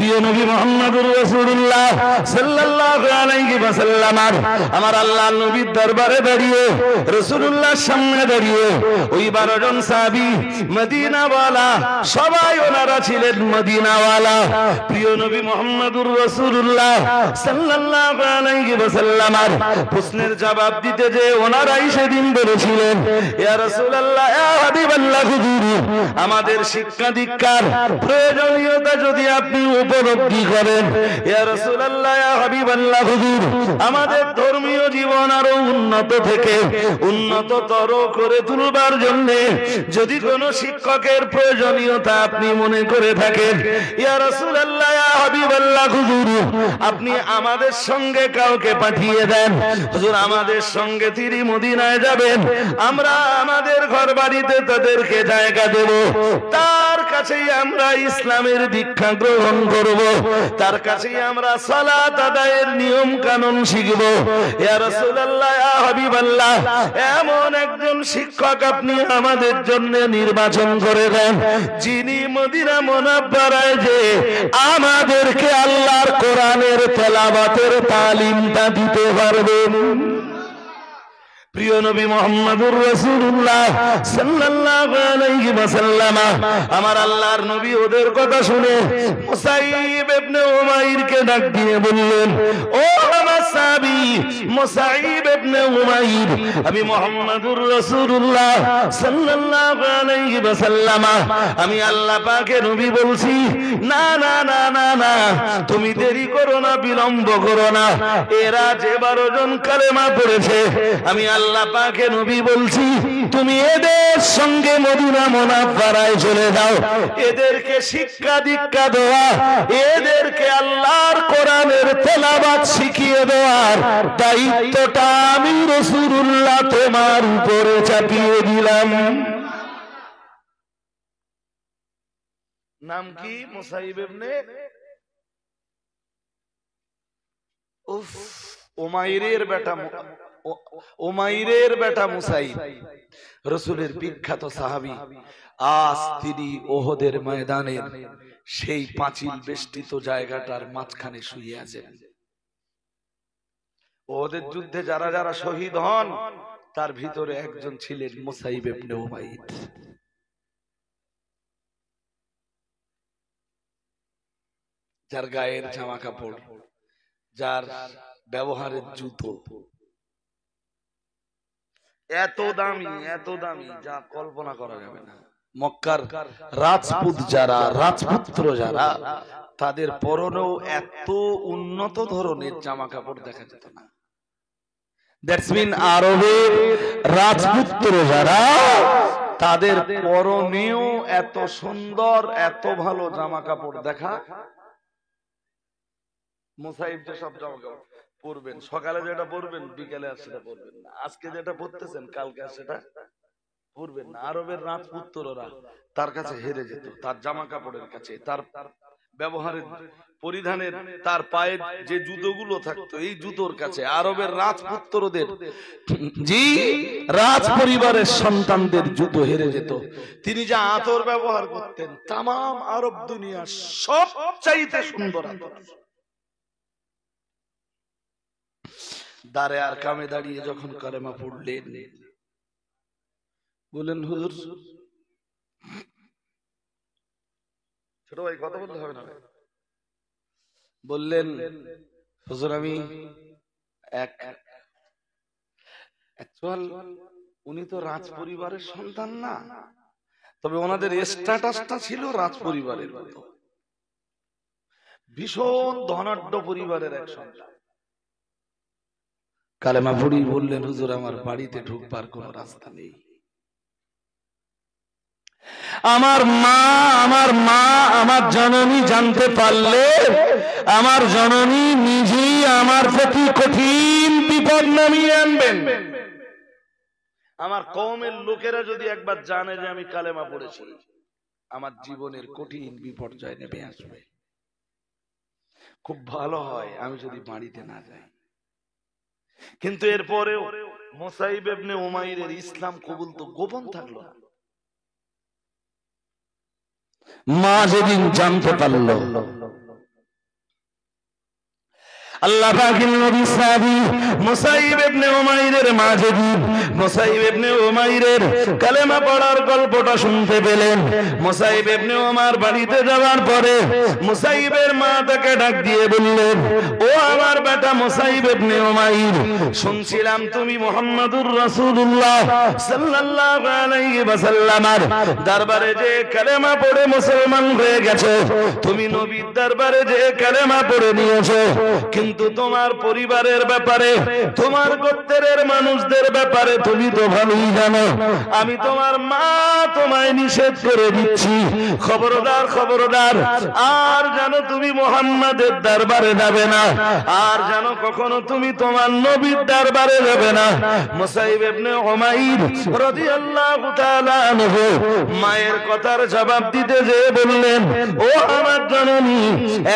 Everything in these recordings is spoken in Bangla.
প্রিয় নবী মুহাম্মদুর রাসূলুল্লাহ সাল্লাল্লাহু আলাইহি ওয়াসাল্লাম আমার আল্লাহর নবীর দরবারে দাঁড়িয়ে রাসূলুল্লাহর সামনে দাঁড়িয়ে ওই 12 জন সাহাবী মদিনাওয়ালা সবাই ওনারা ছিলেন মদিনাওয়ালা। প্রিয় নবী মুহাম্মদুর রাসূলুল্লাহ সাল্লাল্লাহু আলাইহি ওয়াসাল্লাম প্রশ্নের জবাব দিতে যে ওনারাই সেদিন বলেছিলেন, ইয়া রাসূলুল্লাহ, ইয়া হাবিবাল্লাহ, হুজুর আমাদের শিক্ষা দীক্ষার প্রয়োজনীয়তা যদি আপনি উপলব্ধি করেন, ইয়া রাসূলুল্লাহ, ইয়া হাবিবাল্লাহ, হুজুর আমাদের ধর্মীয় জীবন আরো উন্নত থেকে উন্নততর করে তুলবার জন্য যদি কোনো শিক্ষকের প্রয়োজনীয়তা আপনি মনে করে থাকেন, ইয়া রাসূলুল্লাহ, ইয়া হাবিবাল্লাহ, হুজুর আপনি আমাদের সঙ্গে কাউকে পাঠিয়ে দেন। হুজুর আমাদের সঙ্গে তিনি মদিনায় যাবেন, আমরা আমাদের ঘর বাড়িতে তাদেরকে জায়গা দেব, তার কাছেই আমরা ইসলামের দীক্ষা গ্রহণ করব, তার কাছেই আমরা সালাত আদায়ের নিয়ম কানুন শিখব। ইয়া রাসূলুল্লাহ, ইয়া হাবিবাল্লাহ, এমন একজন শিক্ষক আপনি আমাদের জন্য নির্বাচন করে দেন, যিনি মদিনা মুনাওয়ারায় যে আমাদেরকে আল্লাহর কোরআনের তেলাওয়াতের তালিমটা দিতে পারবেন। প্রিয় নবী মুহাম্মদুর রাসূলুল্লাহ সাল্লাল্লাহু আলাইহি ওয়াসাল্লাম আমার আল্লাহর নবী ওদের কথা শুনে মুসাইব ইবনে উমাইরকে ডাক দিয়ে বললেন, ও আমার সাহাবী মুসাইব ইবনে উমাইর, আমি মুহাম্মদুর রাসূলুল্লাহ সাল্লাল্লাহু আলাইহি ওয়াসাল্লাম আমি আল্লাহ পাকের নবী বলছি, না না না না না, তুমি দেরি করো না, বিলম্ব করো না, এরা যে 12 জন কালেমা পড়েছে আমি আল্লাহ পাকে নবী বলছি, তুমি এদের সঙ্গে মদিনা মুনাওয়ারায় চলে যাও, এদেরকে শিক্ষা দীক্ষা দেওয়া, এদেরকে আল্লাহর কোরআনের তেলাওয়াত শিখিয়ে দেওয়ার দায়িত্বটা আমি রাসূলুল্লাহ তোমার উপরে চাপিয়ে দিলাম। নাম কি? মুসাইব ইবনে উমাইরের বেটা, উমাইরের বেটা মুসাইব, রাসূলের বিখ্যাত সাহাবী। আজ তিনি ওহদের ময়দানের সেই পাঁচিল বেষ্টিত জায়গাটার মাঝখানে শুয়ে আছেন। ওহদের যুদ্ধে যারা যারা শহীদ হন তার ভিতরে একজন ছিলেন মুসাইব ইবনে উমাইর। যার গায়ের জামা কাপড়, যার ব্যবহারের জুতো এত দামি যা কল্পনা করা যাবে না। মক্কার রাজপুত যারা, রাজপুত্র যারা, তাদের পরনেও এত উন্নত ধরনের জামা কাপড় দেখা যেত না। দ্যাটস মিন আরবের রাজপুত্র যারা, তাদের পরনেও এত সুন্দর, এত ভালো জামা কাপড় দেখা। মুসাইব যে সব জামা কাপড় পরবেন, সকালে যেটা পরবেন বিকেলে আর সেটা পরবেন না, আজকে যেটা পরতেছেন কালকে আর সেটা পরবেন না। আরবের রাজপুত্ররা তার কাছে হেরে যেত, তার জামা কাপড়ের কাছে, তার ব্যবহারের, পরিধানের, তার পায়ের যে জুতোগুলো থাকতো এই জুতোর কাছে আরবের রাজপুত্রদের, জি রাজ পরিবারের সন্তানদের জুতো হেরে যেত। তিনি যা আতর ব্যবহার করতেন তামাম আরব দুনিয়ার সবচাইতে সুন্দর আতর। দারে আর কামে দাঁড়িয়ে যখন কালেমা পড়লেন, বললেন, হুজুর, ছোট ভাই কথা বলতে হবে না, বললেন, হুজুর আমি উনি তো রাজ পরিবারের সন্তান না, তবে ওনাদের স্ট্যাটাসটা ছিল রাজ পরিবারের মতো, ভীষণ ধনাঢ্য পরিবারের এক সন্তান। কালেমা পড়ি বললেন, হুজুর আমার বাড়িতে ঢুকবার কোন রাস্তা নেই, আমার মা আমার জননী জানতে পারলে আমার জননী নিজেই আমার প্রতি কঠিন বিপদ নামিয়ে আনবেন। আমার কওমের লোকেরা যদি একবার জানে যে আমি কালেমা পড়েছি, আমার জীবনের কঠিন বিপর্যয় নেমে আসবে। খুব ভালো হয় আমি যদি বাড়িতে না যাই। কিন্তু এরপরেও মুসাইব ইবনে উমাইরের ইসলাম কবুল তো গোপন থাকলো না। মা যেদিন জানতে পারল আল্লাহ পাকের নবী সাহাবী মুসাইব ইবনে উমাইরের মা যেদিন মুসাইব ইবনে উমাইরের কালেমা পড়ার গল্পটা শুনতে পেলেন, মুসাইব ইবনে উমার বাড়িতে যাওয়ার পরে মুসাইবের মা তাকে ডাক দিয়ে বললেন, ও আমার বেটা মুসাইব ইবনে উমাইর, শুনছিলাম তুমি মুহাম্মদুর রাসূলুল্লাহ সাল্লাল্লাহু আলাইহি ওয়াসাল্লামের দরবারে যে কালেমা পড়ে মুসলমান হয়ে গেছো, তুমি নবীর দরবারে যে কালেমা পড়ে নিয়েছো, কিন্তু তোমার পরিবারের ব্যাপারে, তোমার গোত্রের মানুষদের ব্যাপারে তুমি তো ভালোই জানো, আমি তোমার মা তোমায় নিষেধ করে দিচ্ছি, খবরদার খবরদার, আর জানো তুমি মুহাম্মাদের দরবারে যাবে না, আর জানো কখনো তুমি তোমার নবীর দরবারে যাবে না। মুসাইব ইবনে উমাইর রাদিয়াল্লাহু তাআলা আনহু মায়ের কথার জবাব দিতে যে বললেন, ও আমার জননী,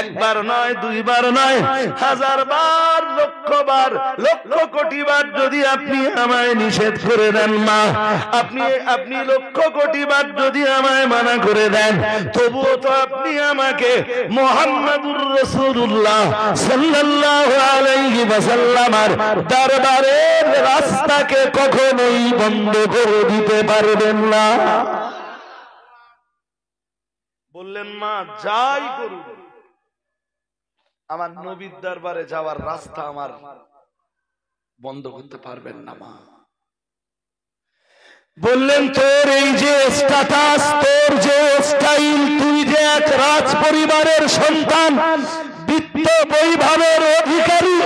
একবার নয়, দুইবার নয়, হাজার বার, লক্ষ বার, লক্ষ কোটি বার যদি আপনি আমায় নিষেধ করে দেন মা, আপনি লক্ষ কোটি বার যদি আমায় মানা করে দেন, তবুও তো আপনি আমাকে মুহাম্মদুর রাসূলুল্লাহ সাল্লাল্লাহু আলাইহি ওয়াসাল্লামের দরবারের রাস্তাকে কখনোই বন্ধ করে দিতে পারবেন না। বললেন, মা যাই করুন, আমার নবীর দরবারে যাওয়ার রাস্তা আমার বন্ধ করতে পারবেন না মা। বললেন, তোর এই যে স্ট্যাটাস, তোর যে স্টাইল, তুই যে এক রাজ পরিবারের সন্তান, বিত্ত বৈভবের অধিকারী,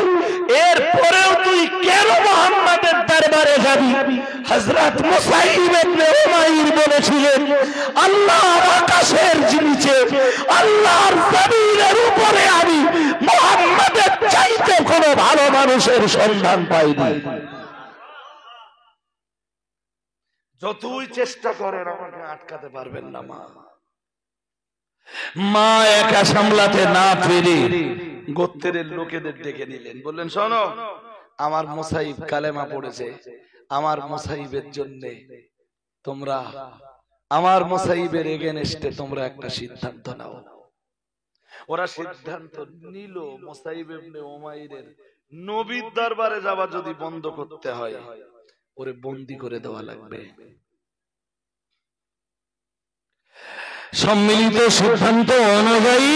এরপরেও তুই কেন মুহাম্মাদের দরবারে যাবি? হযরত মুসাইব ইবনে উমাইর বলেছিলেন, আল্লাহর আকাশের নিচে, আল্লাহর জমিনের উপরে আমি মুহাম্মাদের চাইতে কোনো ভালো মানুষের সন্ধান পাইনি। যতই চেষ্টা করেন আমাকে আটকাতে পারবেন না মা। মা একা সামলাতে না পেরে গোত্রের লোকেদের ডেকে নিলেন, বললেন, শোনো, আমার মুসাইব কালেমা পড়েছে, আমার মুসাইবের জন্য তোমরা, আমার মুসাইবের এগেনস্টে তোমরা একটা সিদ্ধান্ত নাও। ওরা সিদ্ধান্ত নিল, মুসাইব ইবনে উমাইরের নবীর দরবারে যাওয়া যদি বন্ধ করতে হয়, ওরে বন্দী করে দেওয়া লাগবে। সম্মিলিত সিদ্ধান্ত অনুযায়ী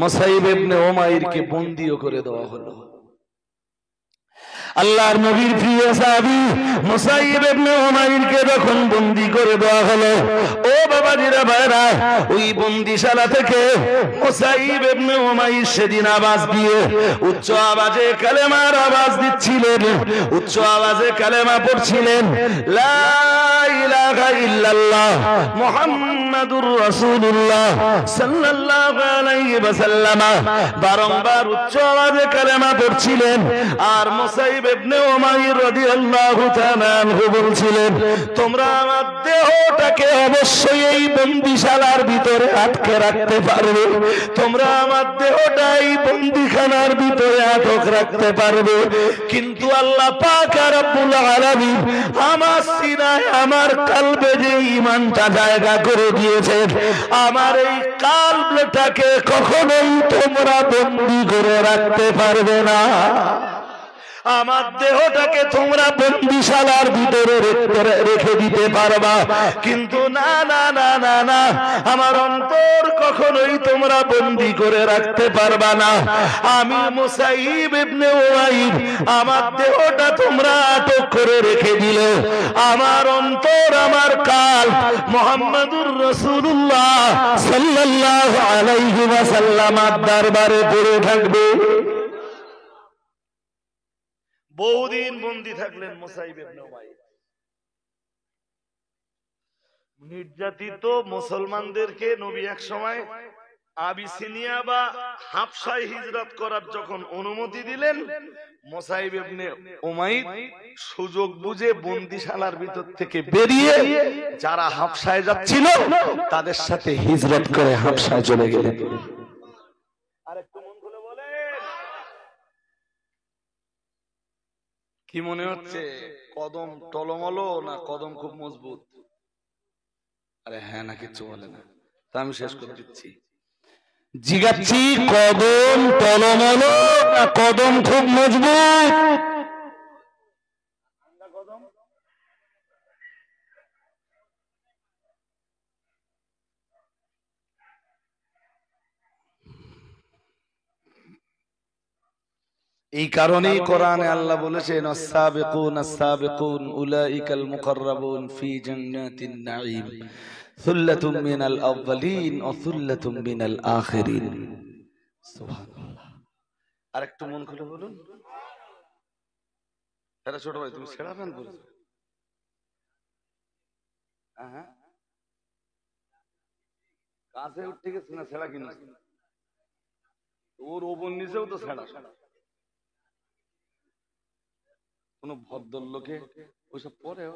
মুসাইব ইবনে উমাইরকে বন্দীও করে দেওয়া হলো। আল্লাহর নবীর প্রিয় সাহাবী মুসাইব ইবনে উমাইরকে যখন বন্দী করে দেওয়া হলো, ও বাবাজিরা ভাইরা, ওই বন্দিশালা থেকে মুসাইব ইবনে উমাইর সেদিন আওয়াজ দিয়ে উচ্চ আওয়াজে কালেমার আওয়াজ দিচ্ছিলেন, উচ্চ আওয়াজে কালেমা পড়ছিলেন, লা ইলাহা ইল্লাল্লাহ মুহাম্মাদুর রাসূলুল্লাহ সাল্লাল্লাহু আলাইহি ওয়াসাল্লাম, বারংবার উচ্চ আওয়াজে কালেমা পড়ছিলেন। আর মুসাইব ইবনে উমাইর রাদিয়াল্লাহু তাআলা আনহু বলছিলেন, তোমরা আমার দেহটাকে অবশ্যই এই বন্দিশালার ভিতরে আটকে রাখতে পারবে, তোমরা আমার দেহটা এই বন্দিখানার ভিতরে আটক রাখতে পারবে, কিন্তু আল্লাহ পাক রব্বুল আলামিন আমার সিনায়, আমার কলবে যে ঈমানটা জায়গা করে দিয়েছে, আমার এই কলবটাকে কখনোই তোমরা বন্দী করে রাখতে পারবে না। আমার দেহটাকে তোমরা বন্দিশালার ভিতরে রেখে দিতে পারবা, কিন্তু না না না না না, আমার অন্তর কখনোই তোমরা বন্দী করে রাখতে পারবা না। আমি মুসাইব ইবনে উমাইর, আমার দেহটা তোমরা আটক করে রেখে দিলে, আমার অন্তর, আমার কাল মুহাম্মাদুর রাসূলুল্লাহ সাল্লাল্লাহু আলাইহি ওয়াসাল্লামের দরবারে পড়ে থাকবে। বহুদিন বন্দী থাকলেন মুসাইব ইবনে উমাইর। নির্যাতিত মুসলমানদেরকে নবী এক সময় আবিসিনিয়া বা হাবশায় হিজরত করার যখন অনুমতি দিলেন, মুসাইব ইবনে উমাইর সুযোগ বুঝে বন্দিশালার ভিতর থেকে বেরিয়ে যারা হাবশায় যাচ্ছিল তাদের সাথে হিজরত করে হাবশায় চলে গেলেন। কি মনে হচ্ছে, কদম টলমলো না কদম খুব মজবুত? আরে হ্যাঁ না, কিছু বলে না। তা আমি শেষ করে দিচ্ছি। জিগাচ্ছি কদম টলমলো না কদম খুব মজবুত? এই কারণেই কোরআনে আল্লাহ বলেছেন আস-সাবিকুন আস-সাবিকুন উলাইকাল মুকাররাবুন ফি জান্নাতিন নাঈম সুল্লাতুম মিনাল আউয়ালিন ওয়া সুল্লাতুম মিনাল আখিরিন। সুবহানাল্লাহ। আরেকটু মন খুলে বলুন। এটা ছোট ভাই তুমি ছেঁড়া ফ্যান পরেছো? হ্যাঁ, কাছে উঠে গেছে না ছেঁড়া কিনা? ওর ওপর নিচেও তো ছেঁড়া। কোন ভদ্রলোকে ওইসব পরেও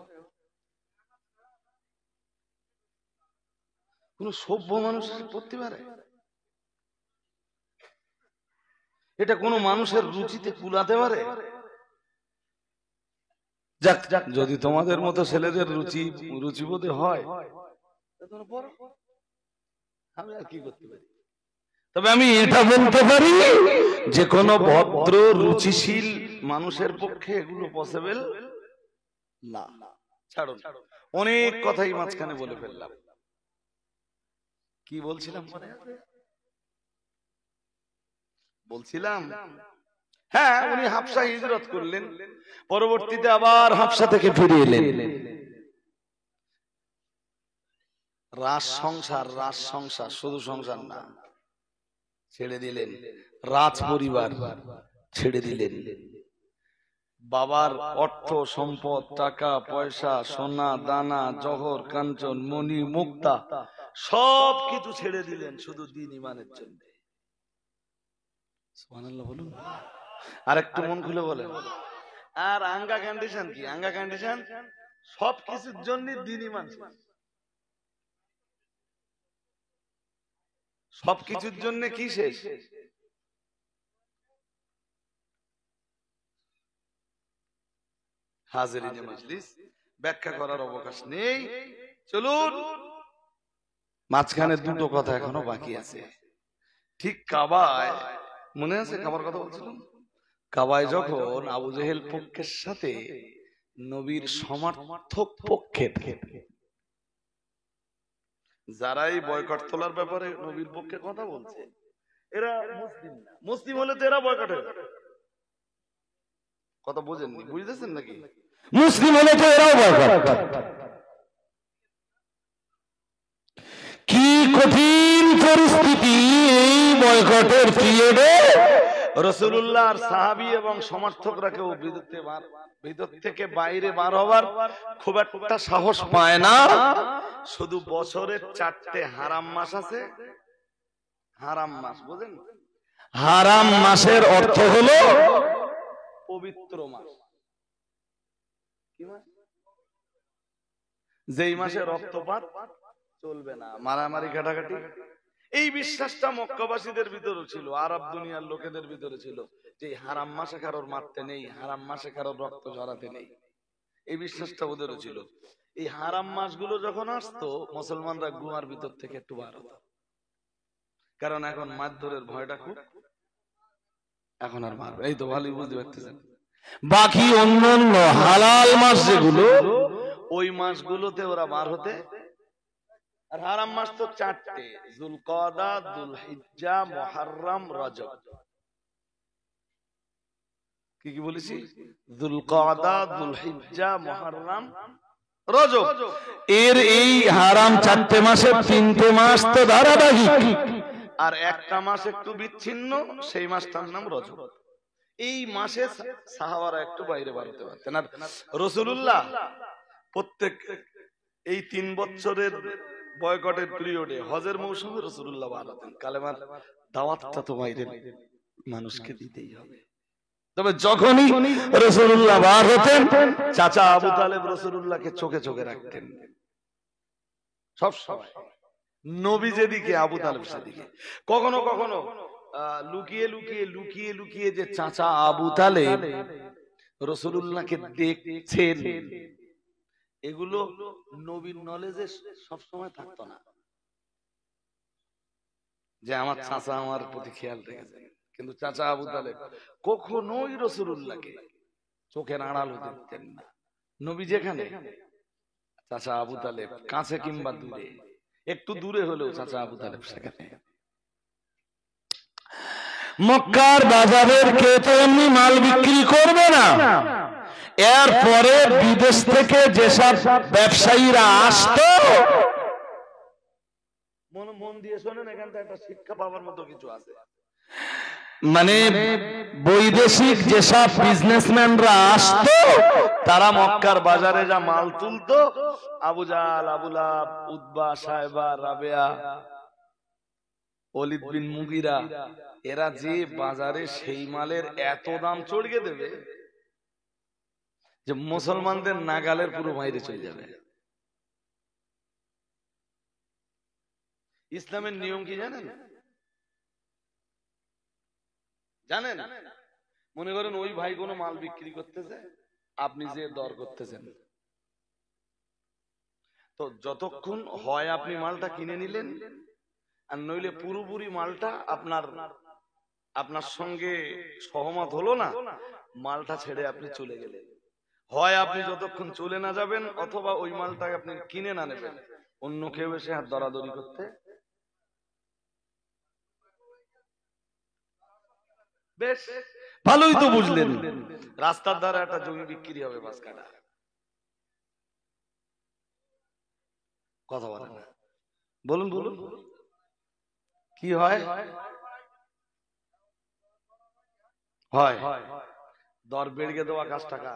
কোন সভ্য মানুষ পড়তে পারে? এটা কোন মানুষের রুচিতে কুলাতে পারে? যাক যাক, যদি তোমাদের মতো ছেলেদের রুচিবোধে হয় আমি আর কি করতে পারি। তবে আমি এটা বলতে পারি যে কোন ভদ্র রুচিশীল মানুষের পক্ষে এগুলো পসিবল না। ছাড়ুন, অনেক কথাই মাঝখানে বলে ফেললাম। কি বলছিলাম? বলছিলাম হ্যাঁ, উনি হাবশা হিজরত করলেন, পরবর্তীতে আবার হাবশা থেকে ফিরে এলেন। রাজ সংসার শুধু সংসার না, ছেড়ে দিলেন। রাজ পরিবার ছেড়ে দিলেন। বাবার অর্থ সম্পদ, টাকা পয়সা, সোনা দানা, জহর কাঞ্চন, মণি মুক্তা সব কিছু ছেড়ে দিলেন শুধু দ্বীন ঈমানের জন্য। সুবহানাল্লাহ বলুন। আর একটু মন খুলে বলেন। আর আঙ্গা কন্ডিশন কি? আঙ্গা কন্ডিশন সব কিছুর জন্য দ্বীন ঈমান, সবকিছুর জন্য কি শেষ? হাজিরিনে মাজলিস, ব্যাখ্যা করার অবকাশ নেই। চলুন, মাঝখানে দুটো কথা এখনো বাকি আছে। ঠিক কাবায়, মনে আছে কাবার কথা বলছিলাম? কাবায় যখন আবু জেহেল পক্ষের সাথে নবীর সমর্থক পক্ষের যারাই বয়কট তোলার ব্যাপারে নবীর পক্ষে কথা বলছে, এরা মুসলিম না। মুসলিম হলে তো এরা বয়কট হবে। কথা বোঝেননি? বুঝতেছেন নাকি? মুসলিম হলে তো এরাও বয়কট। কি কঠিন পরিস্থিতি এই বয়কটের পিরিয়ডে! রাসূলুল্লাহর সাহাবী এবং সমর্থকরা কেউ ভিতর থেকে বাইরে বার হবার খুব একটা সাহস পায় না। শুধু বছরের 4টে হারাম মাস আছে। হারাম মাস বোঝেন? হারাম মাসের অর্থ হলো পবিত্র মাস। কি মাস? যেই মাসে রক্তপাত চলবে না, মারামারি কাটাকাটি। এই বিশ্বাসটা মক্কাবাসীদের ভিতরে ছিল, আরব দুনিয়ার লোকেদের ভিতরে ছিল যে হারাম মাসে কারোর মারতে নেই, হারাম মাসে কারোর রক্ত ঝরাতে নেই। এই বিশ্বাসটা ওদেরও ছিল। এই হারাম মাসগুলো যখন আসতো, মুসলমানরা গুহার ভিতর থেকে একটু বার হতো, কারণ এখন মারধরের ভয়টা খুব। এখন আর মারবে, এই তো ভালোই বুঝতে পারতেছেন। বাকি অন্যান্য হালাল মাস যেগুলো, ওই মাসগুলোতে ওরা বার হতে। আর হারাম মাস তো 4টে: যুলকাদা, যুলহিজ্জা, মুহররম, রজব। কি কি বলেছি? যুলকাদা, যুলহিজ্জা, মুহররম, রজব। এর এই হারাম 4টে মাসের 3টে মাস তো ধারাবাহিক, আর একটা মাস একটু বিচ্ছিন্ন, সেই মাসটার নাম রজব। এই মাসে সাহাবারা একটু বাইরে বার হতে পারতেন। আর রাসূলুল্লাহ প্রত্যেক এই 3 বছরের বয়কটের পিরিয়ডে হজের মৌসুমে রাসূলুল্লাহ বার হতেন। কালেমার দাওয়াতটা তো বাইরের মানুষকে দিতেই হবে। তবে যখনই রাসূলুল্লাহ বার হতেন, চাচা আবু তালেব রাসূলুল্লাহকে চোখে চোখে রাখতেন সব সময়। নবী যেদিকে, আবু তালেব সেদিকে। কখনো কখনো লুকিয়ে লুকিয়ে লুকিয়ে লুকিয়ে যে চাচা আবু তালেব রাসূলুল্লাহকে দেখছেন, এগুলো নবীর নলেজে সব সময় থাকতো না। যে আমার চাচা আমার প্রতি খেয়াল রেখেছে, কিন্তু চাচা আবু তালেব কখনোই রাসূলুল্লাহকে চোখের আড়াল হতে দিতেন না। নবী যেখানে, চাচা আবু তালেব কাছে কিংবা দূরে, একটু দূরে হলেও চাচা আবু তালেব সেখানে। মক্কার বাজারের কে তো এমনি মাল বিক্রি করবে না। এরপরে বিদেশ থেকে যেসব ব্যবসায়ীরা আসতো, মন দিয়ে শোনেন, এখান থেকে একটা শিক্ষা পাওয়ার মতো কিছু আছে। মানে বৈদেশিক যেসব বিজনেসম্যানরা আসতো, তারা মক্কার বাজারে যা মাল তুলতো, Abu Jahl, Abu Lahab, Utba, সায়বা, Rabeya, Walid বিন মুগীরা, এরা যে বাজারে সেই মালের এত দাম চড়িয়ে দেবে যে মুসলমানদের নাগালের পুরো বাইরে চলে যাবে। ইসলামের নিয়ম কি জানেন? জানেন? মনে করেন ওই ভাই কোনো মাল বিক্রি করতেছে, আপনি যে দর করতেছেন, তো যতক্ষণ হয় আপনি মালটা কিনে নিলেন, আর নইলে পুরোপুরি মালটা আপনার সঙ্গে সহমত হলো না, মালটা ছেড়ে আপনি চলে গেলেন। হয় আপনি যতক্ষণ চলে না যাবেন, অথবা ওই মালটাকে আপনি কিনে না নেবেন, অন্য কেউ এসে হাত দরাদরি করতে। বেশ ভালোই তো বুঝলেন, রাস্তার ধারে একটা জমি বিক্রি হবে, বাস কাটা, কথা বলে না, বলুন বলুন কি হয়? হয় দর বেড়ে দেওয়া কাজ টাকা,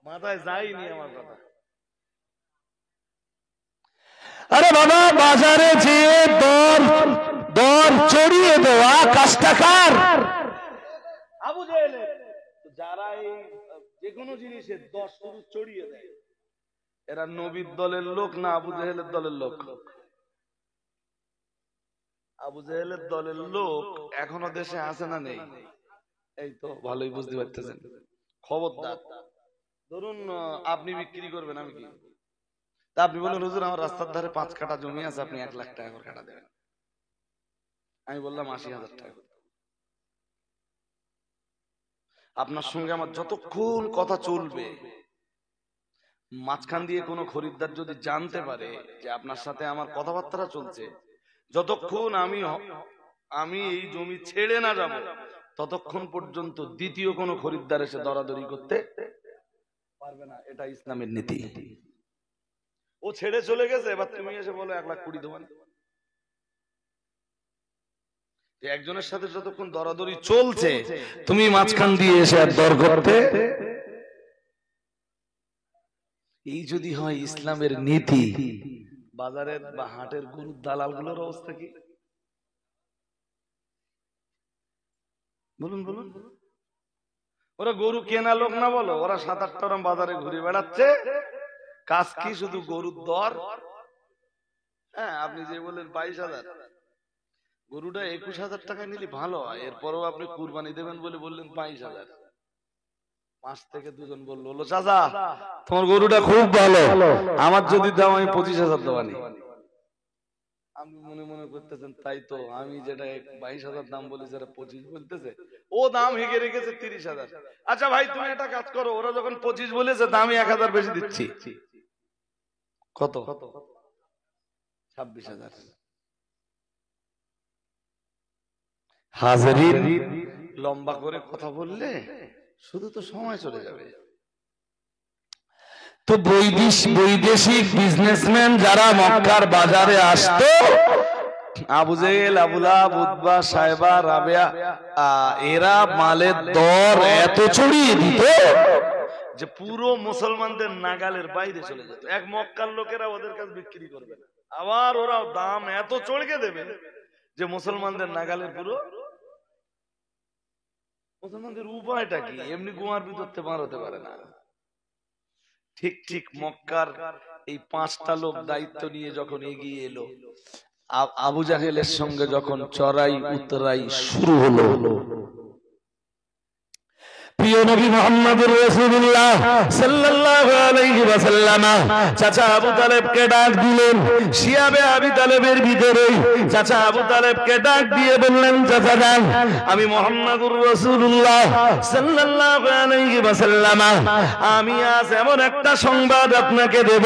মাথায় যায়নি আমার কথা। আরে বাবা, বাজারে যে দর চড়িয়ে দেওয়া কাজটা কার? আবু জাহেলের। যারা এই যে কোনো জিনিসের দর শুরু চড়িয়ে দেয়, এরা নবীর দলের লোক না আবু জাহেলের দলের লোক? আবু জাহেলের দলের লোক এখনো দেশে আছে না নেই? এই তো ভালোই বুঝতে পারতেছেন। খবরদার, ধরুন আপনি বিক্রি করবেন, আমি কি, তা আপনি বললেন হুজুর আমার রাস্তার ধারে 5 কাঠা জমি আছে, আপনি 1 লাখ টাকা করে কাটা দেবেন। আমি বললাম 80,000 টাকা। আপনার সঙ্গে আমার যতক্ষণ কথা চলবে, মাঝখান দিয়ে কোনো খরিদ্দার যদি জানতে পারে যে আপনার সাথে আমার কথাবার্তা চলছে, যতক্ষণ আমি এই জমি ছেড়ে না যাব, ততক্ষণ পর্যন্ত দ্বিতীয় কোনো খরিদ্দার এসে দরাদরি করতে পারবে না। এটা ইসলামের নীতি। ও ছেড়ে চলে গেছে, এবার তুমি এসে বলো 1,20,000 দেবেন। একজনের সাথে যতক্ষণ দরাদরি চলছে, তুমি মাঝখান দিয়ে এসে আর দর করতে, এই যদি হয় ইসলামের নীতি, বাজারের বা হাটের গরুর দালাল গুলোর অবস্থা কি? বলুন বলুন। ওরা গরু কেনা লোক না, বলো, ওরা 7-8টা বাজারে ঘুরে বেড়াচ্ছে, কাজ কি শুধু গরুর দর। হ্যাঁ, আপনি যে বললেন 22,000, গরুটা 21,000 টাকায় নিলে ভালো হয়, এরপরও আপনি কুরবানি দেবেন বলে বললেন 22,000। 5 থেকে 2 বললো, বললো চাচা তোমার গরুটা খুব ভালো, আমার যদি দাও আমি 25,000 দেওয়ানি। আপনি মনে মনে করতেছেন তাই তো, আমি যেটা 22,000 দাম বলি, যারা 25 বলতেছে, ও দাম হেগে রেখেছে 30,000। আচ্ছা ভাই তুমি একটা কাজ করো, ওরা যখন 25 বলেছে, দামি 1,000 বেশি দিচ্ছি। কত? 26,000। হাজারিন, লম্বা করে কথা বললে শুধু তো সময় চলে যাবে। তো বৈদেশিক বিজনেসম্যান যারা মক্কার বাজারে আসতো, আবু জাহেল, আবু লাহাব, উতবা, সায়বা, রাবেয়া, এরা মালের দর এত চড়িয়ে দিত যে পুরো মুসলমানদের নাগালের বাইরে চলে যেত। এক মক্কার লোকেরা ওদের কাছে বিক্রি করবে না, আবার ওরা দাম এত চড়িয়ে দেবে যে মুসলমানদের নাগালের পুরো। মুসলমানদের উপায়টা কি? এমনি গুমার ভিতরতে পার হতে পারে না। ঠিক ঠিক মক্কার এই 5টা লোক দায়িত্ব নিয়ে যখন এগিয়ে এলো, আবু জাহেলের সঙ্গে যখন চড়াই উতরাই শুরু হলো, প্রিয় নবী মুহাম্মদুর রাসূলুল্লাহ সাল্লাল্লাহু আলাইহি ওয়াসাল্লাম চাচা আবু তালেবকে ডাক দিলেন। শিয়াবে আবি তালেবের ভিতরে চাচা আবু তালেবকে ডাক দিয়ে বললেন, চাচা যান, আমি মুহাম্মদুর রাসূলুল্লাহ সাল্লাল্লাহু আলাইহি ওয়াসাল্লাম আমি আজ এমন একটা সংবাদ আপনাকে দেব,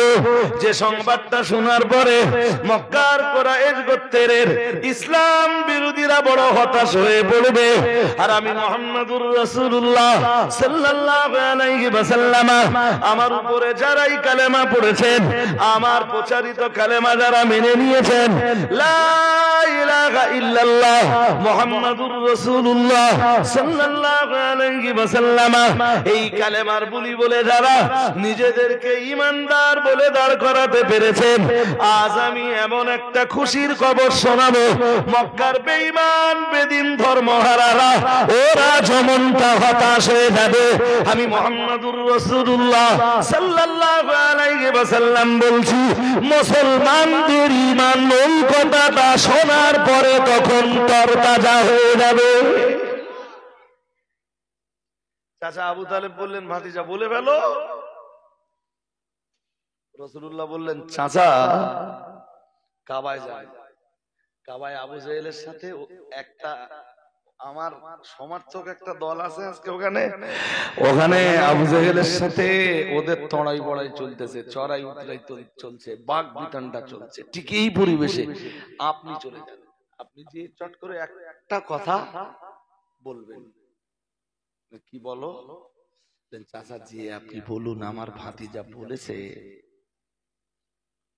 যে সংবাদটা শোনার পরে মক্কার কুরাইশ গোত্রের ইসলাম বিরোধীরা বড় হতাশ হয়ে পড়বে। আর আমি মুহাম্মদুর রাসূলুল্লাহ সাল্লাল্লাহু আলাইহি ওয়াসাল্লাম আমার উপরে যারাই কালেমা পড়েছেন, আমার প্রচারিত কালেমা যারা মেনে নিয়েছেন, লা ইলাহা ইল্লাল্লাহ মুহাম্মাদুর রাসূলুল্লাহ সাল্লাল্লাহু আলাইহি ওয়াসাল্লাম এই কালেমার বুলি বলে যারা নিজেদেরকে ঈমানদার বলে দাঁড় করাতে পেরেছেন, আজ আমি এমন একটা খুশির খবর শোনাবো, মক্কার বেঈমান বেদিন ধর্মহারারা ওরা যেমনটা হতাশ হয়ে যাবে, আমি মুহাম্মাদুর রাসূলুল্লাহ সাল্লাল্লাহু আলাইহি ওয়াসাল্লাম বলছি, মুসলমানদের ঈমান ওই কথাটা শোনার পরে তখন তরতাজা হয়ে যাবে। চাচা আবু তালেব বললেন, ভাতিজা বলে ফেলো। রাসূলুল্লাহ বললেন, চাচা কাবায় যায়, কাবায় আবু জেহেলের সাথে একটা আমার সমর্থক একটা দল আছে আজকে ওখানে আবু জেহেলের সাথে ওদের তড়াই বড়াই চলতেছে, চড়াই উতরাই চলছে, বাঘ বিতণ্ডা চলছে। ঠিক এই পরিবেশে আপনি চলে যান, আপনি যে চট করে একটা কথা বলবেন। কি বলো? চাচা জি আপনি বলুন, আমার ভাতিজা বলেছে।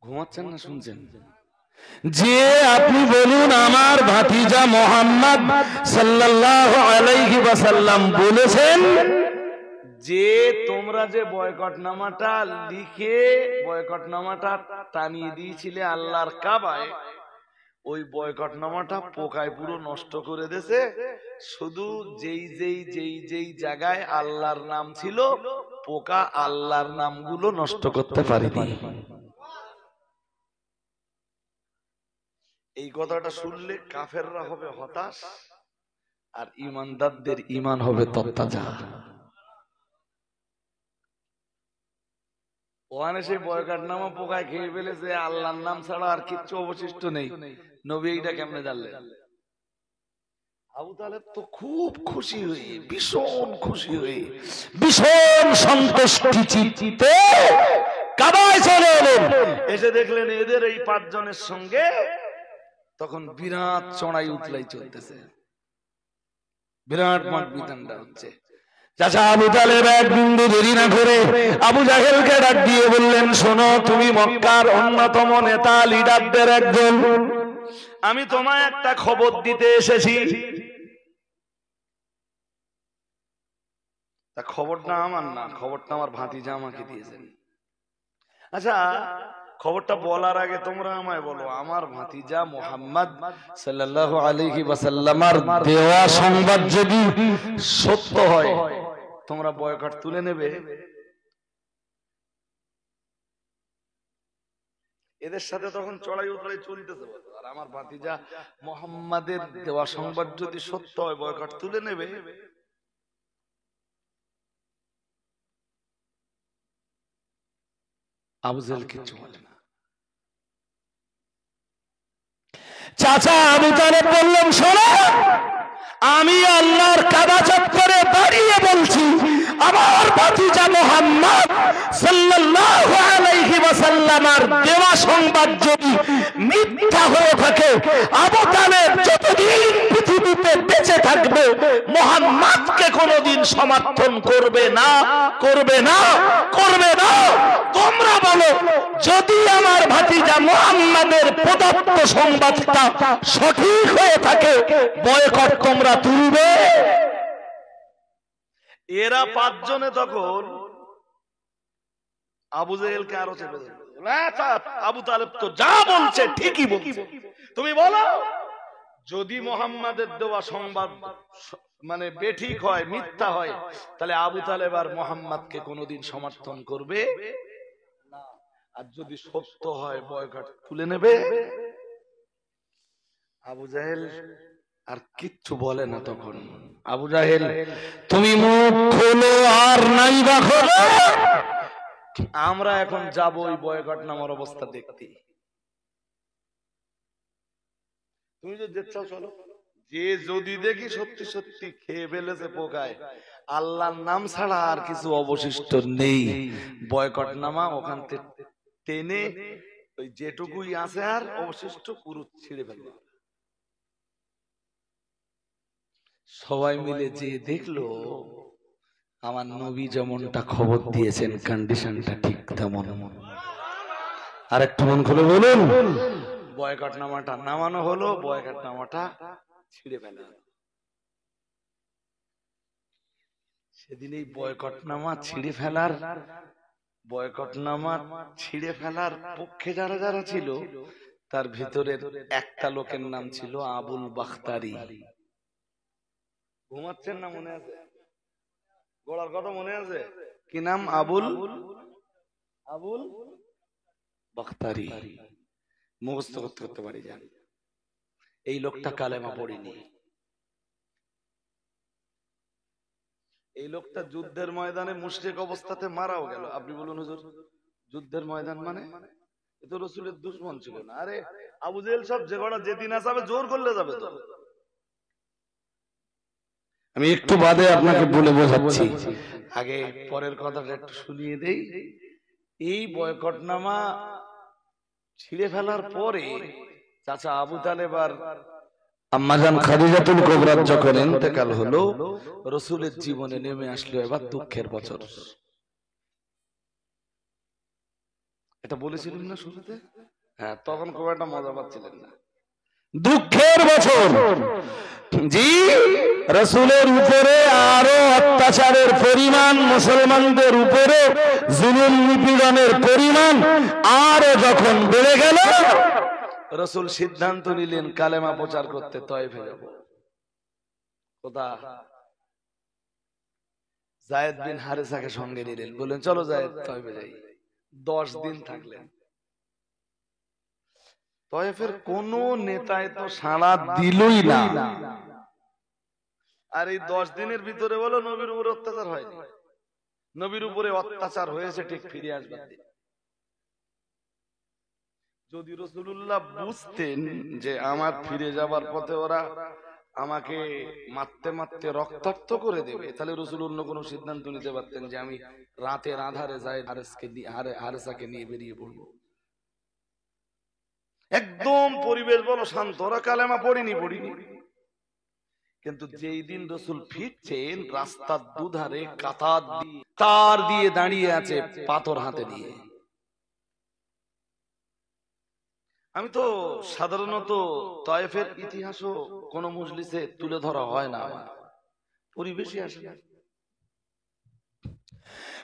ঘুমাচ্ছেন না শুনছেন? যে আপনি বলুন, আমার ভাতিজা মুহাম্মদ সাল্লাল্লাহু আলাইহি ওয়াসাল্লাম বলেছেন যে তোমরা যে বয়কটনামাটা লিখে বয়কটনামাটা টানিয়ে দিয়েছিলে আল্লাহর কাবায়, ওই বয়কটনামাটা পোকায় পুরো নষ্ট করে দিয়েছে। শুধু যেই জায়গায় আল্লাহর নাম ছিল, পোকা আল্লাহর নামগুলো নষ্ট করতে পারেনি। এই কথাটা শুনলে কাফেররা হবে হতাশ, আর ঈমানদারদের ঈমান হবে তরতাজা। ওখানে সেই বয়কটনামা পোকায় খেয়ে ফেলেছে, আল্লাহর নাম ছাড়া আর কিচ্ছু অবশিষ্ট নেই। নবী এইটা কেমনে জানলেন? আবু তালেব তো খুব খুশি হয়ে, ভীষণ খুশি হয়ে, ভীষণ সন্তুষ্টি চিত্তে কাবায় চলে এলেন। এসে দেখলেন এদের এই 5 জনের সঙ্গে তখন বিরাট চড়াই উতলাই চলতেছে, বিরাট মাঠ বিতণ্ডা হচ্ছে। চাচা আবু তালেব এক বিন্দু দেরি না করে আবু জাহেলকে ডাক দিয়ে বললেন, শোনো, তুমি মক্কার অন্যতম নেতা লিডারদের একজন, আমি তোমায় একটা খবর দিতে এসেছি। তা খবরটা আমার না, খবরটা আমার ভাতিজা আমাকে দিয়েছেন। আচ্ছা, খবরটা বলার আগে তোমরা আমায় বলো, আমার ভাতিজা মুহাম্মদ সাল্লাল্লাহু আলাইহি ওয়াসাল্লামের দেওয়া সংবাদ যদি সত্য হয়, তোমরা বয়কট তুলে নেবে? এদের সাথে তখন চড়াই উতরাই চলতেছে, আর আমার ভাতিজা মুহাম্মাদের দেওয়া সংবাদ যদি সত্য হয়, বয়কট তুলে নেবে? আবু জেহেল কিচ্ছু বলে না। চাচা আবু তালেব বললেন, শোনো, আমি আল্লাহর কাবা চত্বরে দাঁড়িয়ে বলছি, আমার ভাতিজা মুহাম্মদ সাল্লাল্লাহু আলাইহি ওয়াসাল্লামের দেওয়া সংবাদ যদি মিথ্যা হয়ে থাকে, আবু তালেব যতদিন পৃথিবীতে বেঁচে থাকবে মুহাম্মদকে কোনোদিন সমর্থন করবে না, করবে না, করবে না। তোমরা বলো, যদি আমার ভাতিজা মুহাম্মদের প্রদত্ত সংবাদটা সঠিক হয়ে থাকে, বয়কট তোমরা তুলবে? এরা 5 জনে তখন আবু জেহেলকে আরো চেপে ধরল। আবু তালেব তো যা বলছে ঠিকই বলছে, তুমি বলো, যদি মুহাম্মাদের দেওয়া সংবাদ মানে বেঠিক হয়, মিথ্যা হয়, তাহলে আবু তালেব আর মুহাম্মাদকে কোনোদিন সমর্থন করবে না, আর যদি সত্য হয় বয়কট তুলে নেবে। আবু জেহেল আর কিচ্ছু বলে না তখন। আবু জাহেল তুমি মুখ খোলো আর নাই বা খোলো, আমরা এখন যাব ওই বয়কট নামার অবস্থা দেখতে। তুমি যদি দেখতে চাও চলো, যে যদি দেখি সত্যি সত্যি খেয়ে ফেলেছে পোকায়, আল্লাহর নাম ছাড়া আর কিছু অবশিষ্ট নেই, বয়কট নামা ওখান থেকে টেনে ওই যেটুকুই আছে আর অবশিষ্ট পুরো ছিঁড়ে ফেলবে। সবাই মিলে যে দেখলো আমার নবী যেমনটা খবর দিয়েছেন কন্ডিশনটা ঠিক তেমন। আর একটু মন খুলে বলুন, বয়কট নামাটা নামানো হলো, বয়কট নামাটা ছিঁড়ে ফেলা হলো। সেদিন এই বয়কট নামা ছিঁড়ে ফেলার পক্ষে যারা যারা ছিল তার ভিতরের একটা লোকের নাম ছিল আবুল বাখতারি। ঘুমাচ্ছেন না? মনে আছে? গোড়ার কথা মনে আছে? কি নাম? আবুল বাখতারি। মুখস্থ করতে পারি জান। এই লোকটা কালেমা পড়েনি। এই লোকটা যুদ্ধের ময়দানে মুশরিক অবস্থাতে মারাও গেল। আপনি বলুন হুজুর, যুদ্ধের ময়দান মানে এ তো রাসূলের দুশমন ছিল না। আরে আবু জেহেল সব যে কটা যেদিন আসাবে জোর করলে যাবে তো। আমি একটু বাদে আপনাকে বলে বোঝাচ্ছি, আগে পরের কথাটা একটু শুনিয়ে দেই। এই বয়কটনামা ছিঁড়ে ফেলার পরে চাচা আবু তালেব আর আম্মাজান খাদিজাতুল কুবরার যখন ইন্তেকাল হলো, রাসূলের জীবনে নেমে আসলো এবার দুঃখের বছর। এটা বলেছিলেন না শুরুতে? হ্যাঁ, তখন খুব একটা মজা পাচ্ছিলেন না। দুঃখের বছর। জি, রাসূলের উপরে আরো অত্যাচারের পরিমাণ, মুসলমানদের উপরে জুলুম নিপীড়নের পরিমাণ আরো যখন বেড়ে গেল, রাসূল সিদ্ধান্ত নিলেন কালেমা প্রচার করতে তয়েফে যাব। কোথা? যায়েদ বিন হারেসাকে সঙ্গে নিলেন, বললেন চলো যায়েদ তয়েফে যাই। 10 দিন থাকলেন। তয়েফের কোন নেতায় তো সাড়া দিলই না। আর এই 10 দিনের ভিতরে বলো নবীর উপরে অত্যাচার হয়নি। নবীর উপরে অত্যাচার হয়েছে ঠিক ফিরে আসবার দিন। যদি রাসূলুল্লাহ বুঝতেন যে আমার ফিরে যাবার পথে ওরা আমাকে মারতে মারতে রক্তাক্ত করে দেবে, তাহলে রাসূল অন্য কোনো সিদ্ধান্ত নিতে পারতেন যে আমি রাতের আধারে যায়েদ হারেসাকে নিয়ে বেরিয়ে পড়ব। একদম পরিবেশ বলো শান্ত, ওরা কালেমা পড়িনি। কিন্তু যেই দিন রাসূল ফিরছেন, রাস্তার দুধারে কাতার দিয়ে দাঁড়িয়ে আছে পাথর হাতে নিয়ে। আমি তো সাধারণত তয়েফের ইতিহাসও কোন মজলিসে তুলে ধরা হয় না, পরিবেশই আসে না।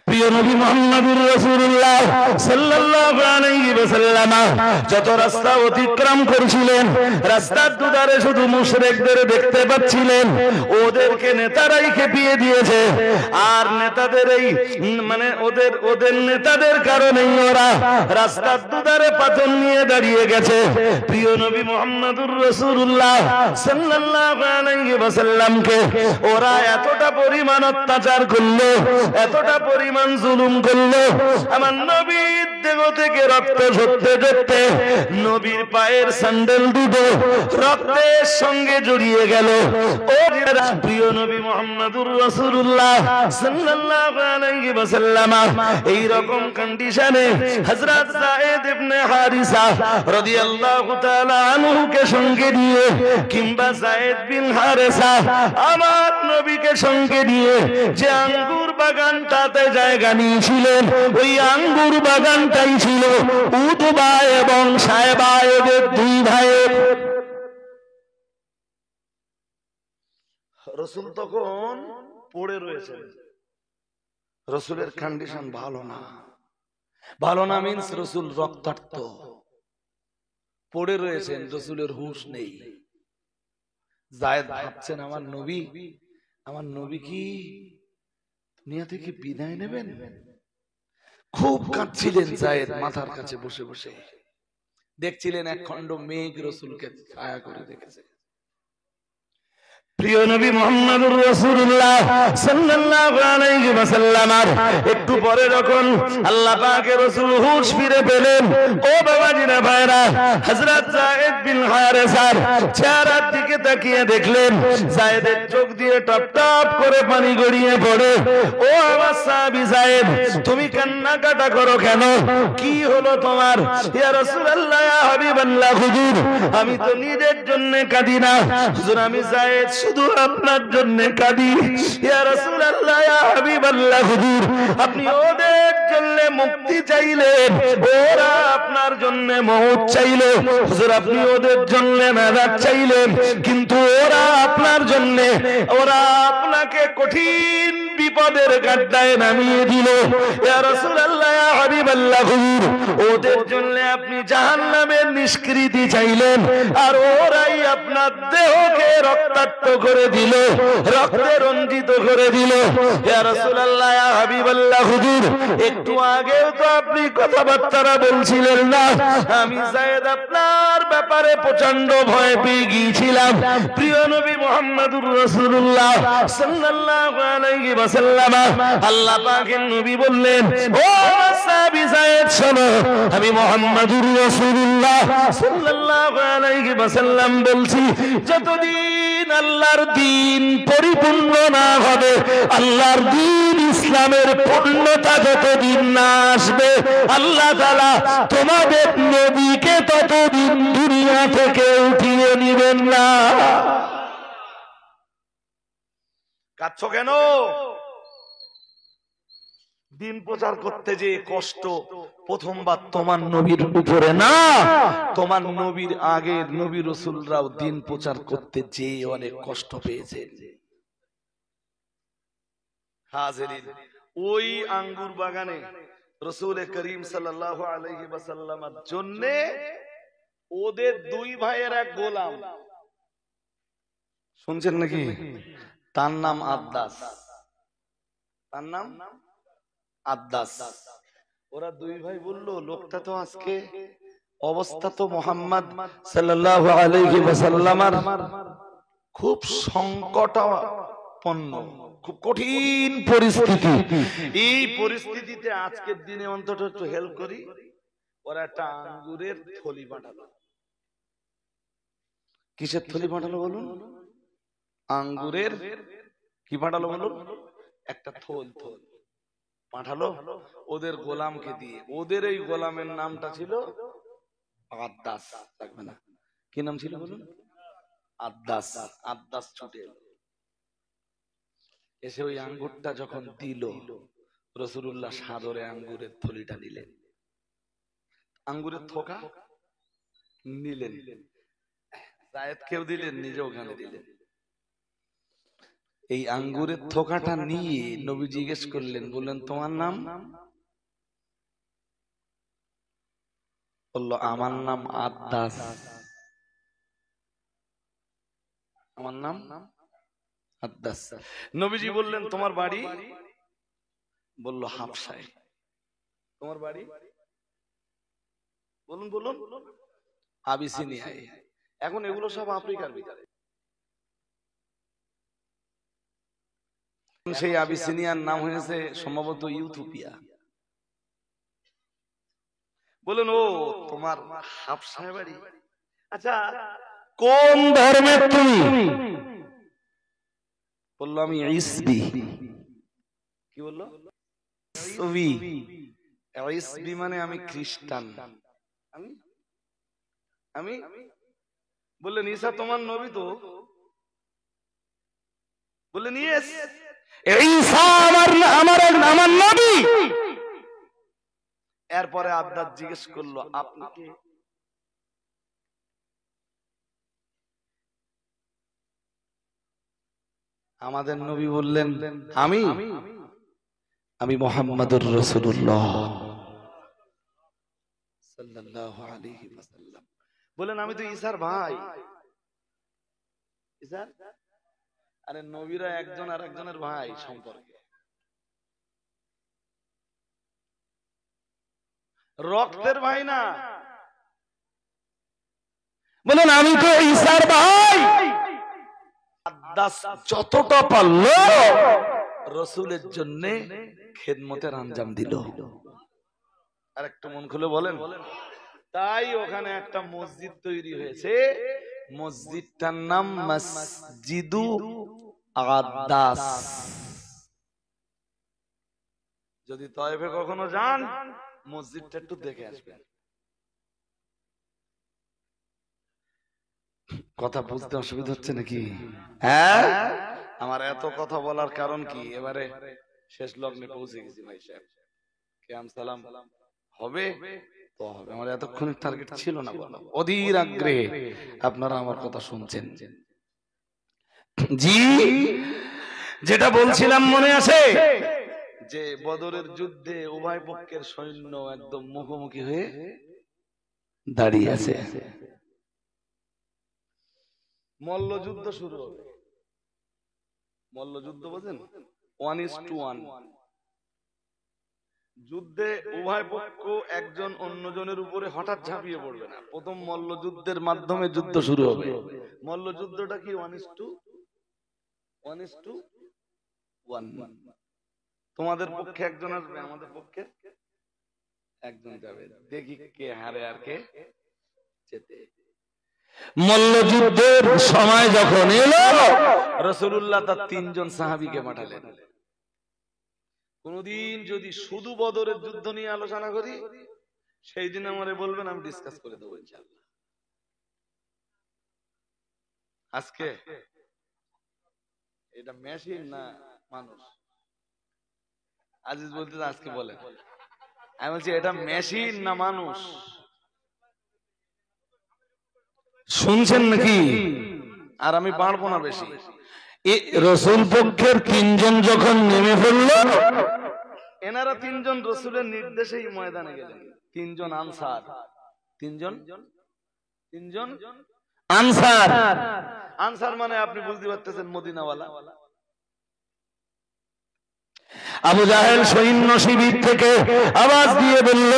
প্রিয় নবী মুহাম্মদুর রাসূলুল্লাহ সাল্লাল্লাহু আলাইহি ওয়াসাল্লাম যত রাস্তা অতিক্রম করেছিলেন, রাস্তার দুধারে শুধু মুশরিকদের দেখতে পাচ্ছিলেন। ওদেরকে নেতারাই খেপিয়ে দিয়েছে, আর নেতাদের এই মানে ওদের নেতাদের কারণেই ওরা রাস্তার দুধারে পাথর নিয়ে দাঁড়িয়ে গেছে। প্রিয় নবী মুহাম্মদুর রাসূলুল্লাহ সাল্লাল্লাহু আলাইহি ওয়াসাল্লামকে ওরা এতটা পরিমাণ অত্যাচার করলো, এতটা পরিমাণ জুলুম করলো, আমার নবীর দেহ থেকে রক্ত ঝরতে ঝরতে নবীর পায়ের স্যান্ডেল দুটো রক্তের সঙ্গে জড়িয়ে গেল। ও প্রিয় নবী মুহাম্মদুর রাসূলুল্লাহ সাল্লাল্লাহু আলাইহি ওয়াসাল্লাম এই রকম কন্ডিশনে হযরত যায়েদ ইবনে হারিসা রাদিয়াল্লাহু তাআলা আনহু কে সঙ্গে নিয়ে, কিংবা যায়েদ বিন হারিসা আমার নবীকে সঙ্গে নিয়ে যে আঙ্গুর বাগানটাতে জায়গা নিয়েছিলেন, ওই আঙ্গুর বাগানটাই ছিল উতবা এবং সায়বা এদের দুই ভাইয়ের। রাসূল তখন পড়ে রয়েছেন। রাসূলের কন্ডিশন ভালো না মিন্স রাসূল রক্তাক্ত পড়ে রয়েছেন, রাসূলের হুঁশ নেই। যায়েদ ভাবছেন আমার নবী কি দুনিয়া থেকে বিদায় নেবেন? খুব কাঁদছিলেন যায়েদ মাথার কাছে বসে বসে। দেখছিলেন এক খণ্ড মেঘ রাসূলকে ছায়া করে রেখেছে। প্রিয় নবী মুহাম্মদুর রাসূলুল্লাহ সাল্লাল্লাহু আলাইহি ওয়াসাল্লাম একটু পরে যখন আল্লাহ পাকের রাসূল হুঁশ ফিরে পেলেন, ও বাবাজিরা ভাইরা, হযরত যায়েদ বিন হারেসার চেহারার দিকে তাকিয়ে দেখলেন যায়েদের চোখ দিয়ে টপ টপ করে পানি গড়িয়ে পড়ে। ও আমার সাহাবী যায়েদ, তুমি কান্নাকাটা করো কেন? কি হলো তোমার? ইয়া রাসূলুল্লাহ, ইয়া হাবিবাল্লাহ, হুজুর আমি তো নিজের জন্য কাঁদি না হুজুর, আমি যায়েদ শুধু আপনার জন্য কাঁদি। ইয়া রাসূলুল্লাহ, ইয়া হাবিবাল্লাহ, হুজুর আপনি ওদের জন্য মুক্তি চাইলেন, ওরা আপনার জন্য মওত চাইলো। হুজুর আপনি ওদের জন্য নাজাত চাইলেন, কিন্তু ওরা আপনার জন্য, ওরা আপনাকে কঠিন বিপদের গাড্ডায় নামিয়ে দিল। ইয়া রাসূলুল্লাহ, ইয়া হাবিবাল্লাহ, হুজুর ওদের জন্য আপনি জাহান্নামের নিষ্কৃতি চাইলেন, আর ওরাই আপনার দেহকে রক্তাক্ত করে দিল, রক্তে রঞ্জিত করে দিল। ইয়া রাসূলুল্লাহ, ইয়া হাবিবাল্লাহ, হুজুর একটু আগেও তো আপনি কথাবার্তা বলছিলেন না? আমি যায়েদ আপনার ব্যাপারে প্রচন্ড ভয় পেয়ে গিয়েছিলাম। প্রিয় নবী মুহাম্মদুর রাসূলুল্লাহ সাল্লাল্লাহু আলাইহি ওয়াসাল্লাম, আল্লাহ পাকের নবী বললেন, ও সাহাবী যায়েদ শোনো, আমি মুহাম্মদুর রাসূলুল্লাহ সাল্লাল্লাহু আলাইহি ওয়াসাল্লাম বলছি, যতদিন আল্লাহর দ্বীন পরিপূর্ণ না হবে, আল্লাহর দ্বীন ইসলামের পূর্ণতা যতদিন না আসবে, আল্লাহ তাআলা তোমাদের নবীকে ততদিন দুনিয়া থেকে উঠিয়ে নেবেন না। কাঁদছো কেন? দিন প্রচার করতে যে কষ্ট প্রথমবার তোমার নবীর উপরে না, তোমার নবীর আগের নবী রাসূলরাও দিন প্রচার করতে যে অনেক কষ্ট পেয়েছে। হাজিরিন, ওই আঙ্গুর বাগানে রাসূল করিম সাল্লাল্লাহু আলাইহি ওয়াসাল্লামের জন্য ওদের দুই ভাইয়ের এক গোলাম, শুনছেন নাকি? তার নাম আদ্দাস, তার নাম আদ্দাস। ওরা দুই ভাই বলল, লোকটা তো আজকে অবস্থা তো মুহাম্মদ সাল্লাল্লাহু আলাইহি ওয়াসাল্লামের খুব সংকটাপন্ন, খুব কঠিন পরিস্থিতি। এই পরিস্থিতিতে আজকের দিনে অন্তত একটু হেল্প করি। ওরা একটা আঙ্গুরের থলি পাঠালো। কিসের থলি পাঠালো বলুন? আঙ্গুরের কি পাঠালো বলুন? একটা থল পাঠালো ওদের গোলামকে দিয়ে। ওদের এই গোলামের নামটা ছিল আদ্দাস। থাকবে না? কি নাম ছিল বলুন? আদ্দাস। আদ্দাস ছুটে এলো, এসে ওই আঙ্গুরটা যখন দিল, রাসূলুল্লাহ সাদরে আঙ্গুরের থলিটা নিলেন, আঙ্গুরের থোকা নিলেন, যায়েদকেও দিলেন, নিজেও ওখানে দিলেন। এই আঙ্গুরের থোকাটা নিয়ে নবী জিজ্ঞেস করলেন, বললেন তোমার নাম? বলল আমার নাম আদ্দাস। আমার নাম আদ্দাস। নবীজি বললেন তোমার বাড়ি? বলল হাবশায়। তোমার বাড়ি? বলুন বলুন। আবিসিনিয়ায়। এখন এগুলো সব আফ্রিকার ভিতরে। সেই আবিসিনিয়ার নাম হয়েছে সম্ভবত ইউথোপিয়া। বলুন ও তোমার হাবশায় বাড়ি? আচ্ছা কোন ধর্মের তুমি? বললো আমি ইসবি। কি বললো? ইসবি মানে আমি খ্রিস্টান। আমি বললেন ঈসা তোমার নবী তো? বললেন ইয়েস, ঈসা আমার নবী। এরপরে আদ্দাস জিজ্ঞেস করলো আপনি কে? আমাদের নবী বললেন আমি মুহাম্মদুর রাসূলুল্লাহ সাল্লাল্লাহু আলাইহি ওয়াসাল্লাম। বলেন আমি তো ঈসার ভাই। ঈসা? আরে নবীরা একজন আর একজনের ভাই সম্পর্কে, রক্তের ভাই না। বলেন আমি তো ঈসার ভাই। আদাস যতটা পারলো রসুলের জন্য খেদমতের আঞ্জাম দিল। আর একটু মন খুলে বলেন। তাই ওখানে একটা মসজিদ তৈরি হয়েছে, মসজিদটার নাম মসজিদু আদাস। যদি তয়েফে কখনো যান মসজিদটা একটু দেখে আসবেন। কথা বুঝতে অসুবিধা হচ্ছে নাকি? হ্যাঁ, আমার এত কথা বলার কারণ কি, এবারে শেষ লগ্নে পৌঁছে গেছি ভাই সাহেব। কেয়াম সালাম হবে তো হবে, আমার এতক্ষণের টার্গেট ছিল না বলা। অধীর আগ্রহে আপনারা আমার কথা শুনছেন। জি, যেটা বলছিলাম মনে আছে যে বদরের যুদ্ধে উভয় পক্ষের সৈন্য একদম মুখোমুখি হয়ে দাঁড়িয়ে আছে। মল্লযুদ্ধ শুরু হবে। মল্লযুদ্ধ বোঝেন? 1:1 যুদ্ধে উভয় পক্ষ একজন অন্যজনের উপরে হঠাৎ ঝাঁপিয়ে পড়বে না। প্রথম মল্লযুদ্ধের মাধ্যমে যুদ্ধ শুরু হবে। মল্লযুদ্ধটা কি 1:1। তোমাদের পক্ষে একজন আসবে, আমাদের পক্ষে একজন যাবে, দেখি কে হারে আর কে জেতে। মল্লযুদ্ধের সময় যখন এলো রাসূলুল্লাহ তার 3 জন সাহাবীকে পাঠালেন। কোনদিন যদি শুধু বদরের যুদ্ধ নিয়ে আলোচনা করি সেই দিন আমারে বলবেন, আমি ডিসকাস করে দেবো ইনশাআল্লাহ। আজকে এটা মেশিন না মানুষ? আজিজ বলতে আজকে বলেন, আমি বলছি এটা মেশিন না মানুষ? শুনছেন নাকি? আর আমি পারবো না বেশি। রাসূল পক্ষের 3 জন যখন নেমে পড়ল, এনারা 3 জন রাসূলের নির্দেশেই ময়দানে গেলেন। 3 জন আনসার, 3 জন আনসার। আনসার মানে আপনি বুঝতে পারতেছেন মদিনাওয়ালা। আবু জাহেল সৈন্য শিবির থেকে আওয়াজ দিয়ে বলল,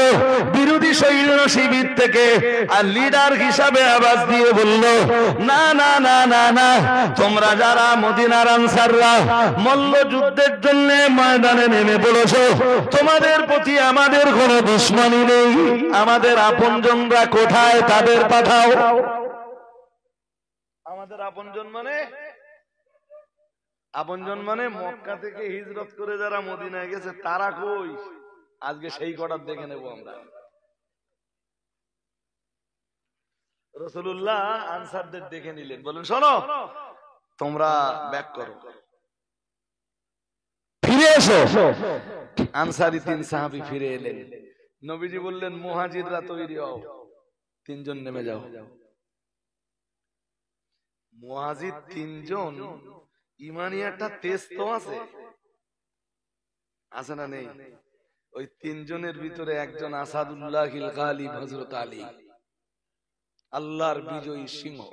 বিরোধী সৈন্য শিবির থেকে আর লিডার হিসাবে আওয়াজ দিয়ে বলল, না না না না না, তোমরা যারা মদিনার আনসাররা মল্লযুদ্ধের জন্য ময়দানে নেমে পড়েছো, তোমাদের প্রতি আমাদের কোনো দুশমনী নেই। আমাদের আপনজনরা কোথায় তাদের পাঠাও। আমাদের আপনজন মানে মক্কা থেকে হিজরত করে যারা মদিনায় গেছে তারা কই? আজকে সেই কটা দেখে নেব আমরা। রাসূলুল্লাহ আনসারদের দেখে নিলেন, বলেন শোনো তোমরা ব্যাক করো, ফিরে এসো। আনসারী 3 সাহাবী ফিরে এলেন। নবীজি বললেন, মুহাজিররা তৈরি হও, 3 জন নেমে যাও। মুহাজির 3 জন ইমানি একটা তেজ তো আছে না নেই? ওই 3 জনের ভিতরে একজন আসাদুল্লাহিল গালিব হযরত আলী, আল্লাহর বিজয়ী সিংহ।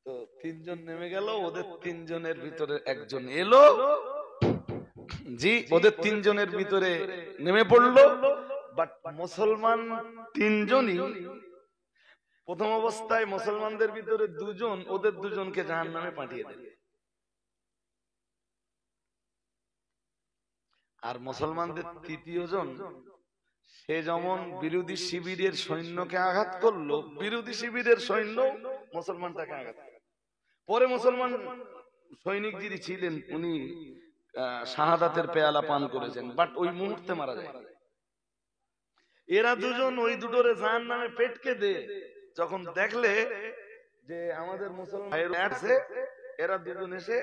তো 3 জন নেমে গেল, ওদের 3 জনের ভিতরে একজন এলো। জি, ওদের 3 জনের ভিতরে নেমে পড়লো। বাট মুসলমান 3 জনই প্রথম অবস্থায় মুসলমানদের ভিতরে 2 জন ওদের 2 জনকে জাহান্নামে পাঠিয়ে দেন। আর মুসলমানদের 3য় জন, সে যেমন বিরোধী শিবিরের সৈন্যকে আঘাত করলো, বিরোধী শিবিরের সৈন্য মুসলমানটাকে আঘাত করলো। পরে মুসলমান সৈনিক যিনি ছিলেন উনি শাহাদাতের পেয়ালা পান করেছেন, বাট ওই মুহূর্তে মারা যায়। এরা 2 জন ওই দুটোরে জাহান্নামে পেটকে দে যখন দেখলে যে আমাদের মুসলমান আছে, এরা 2 জন এসে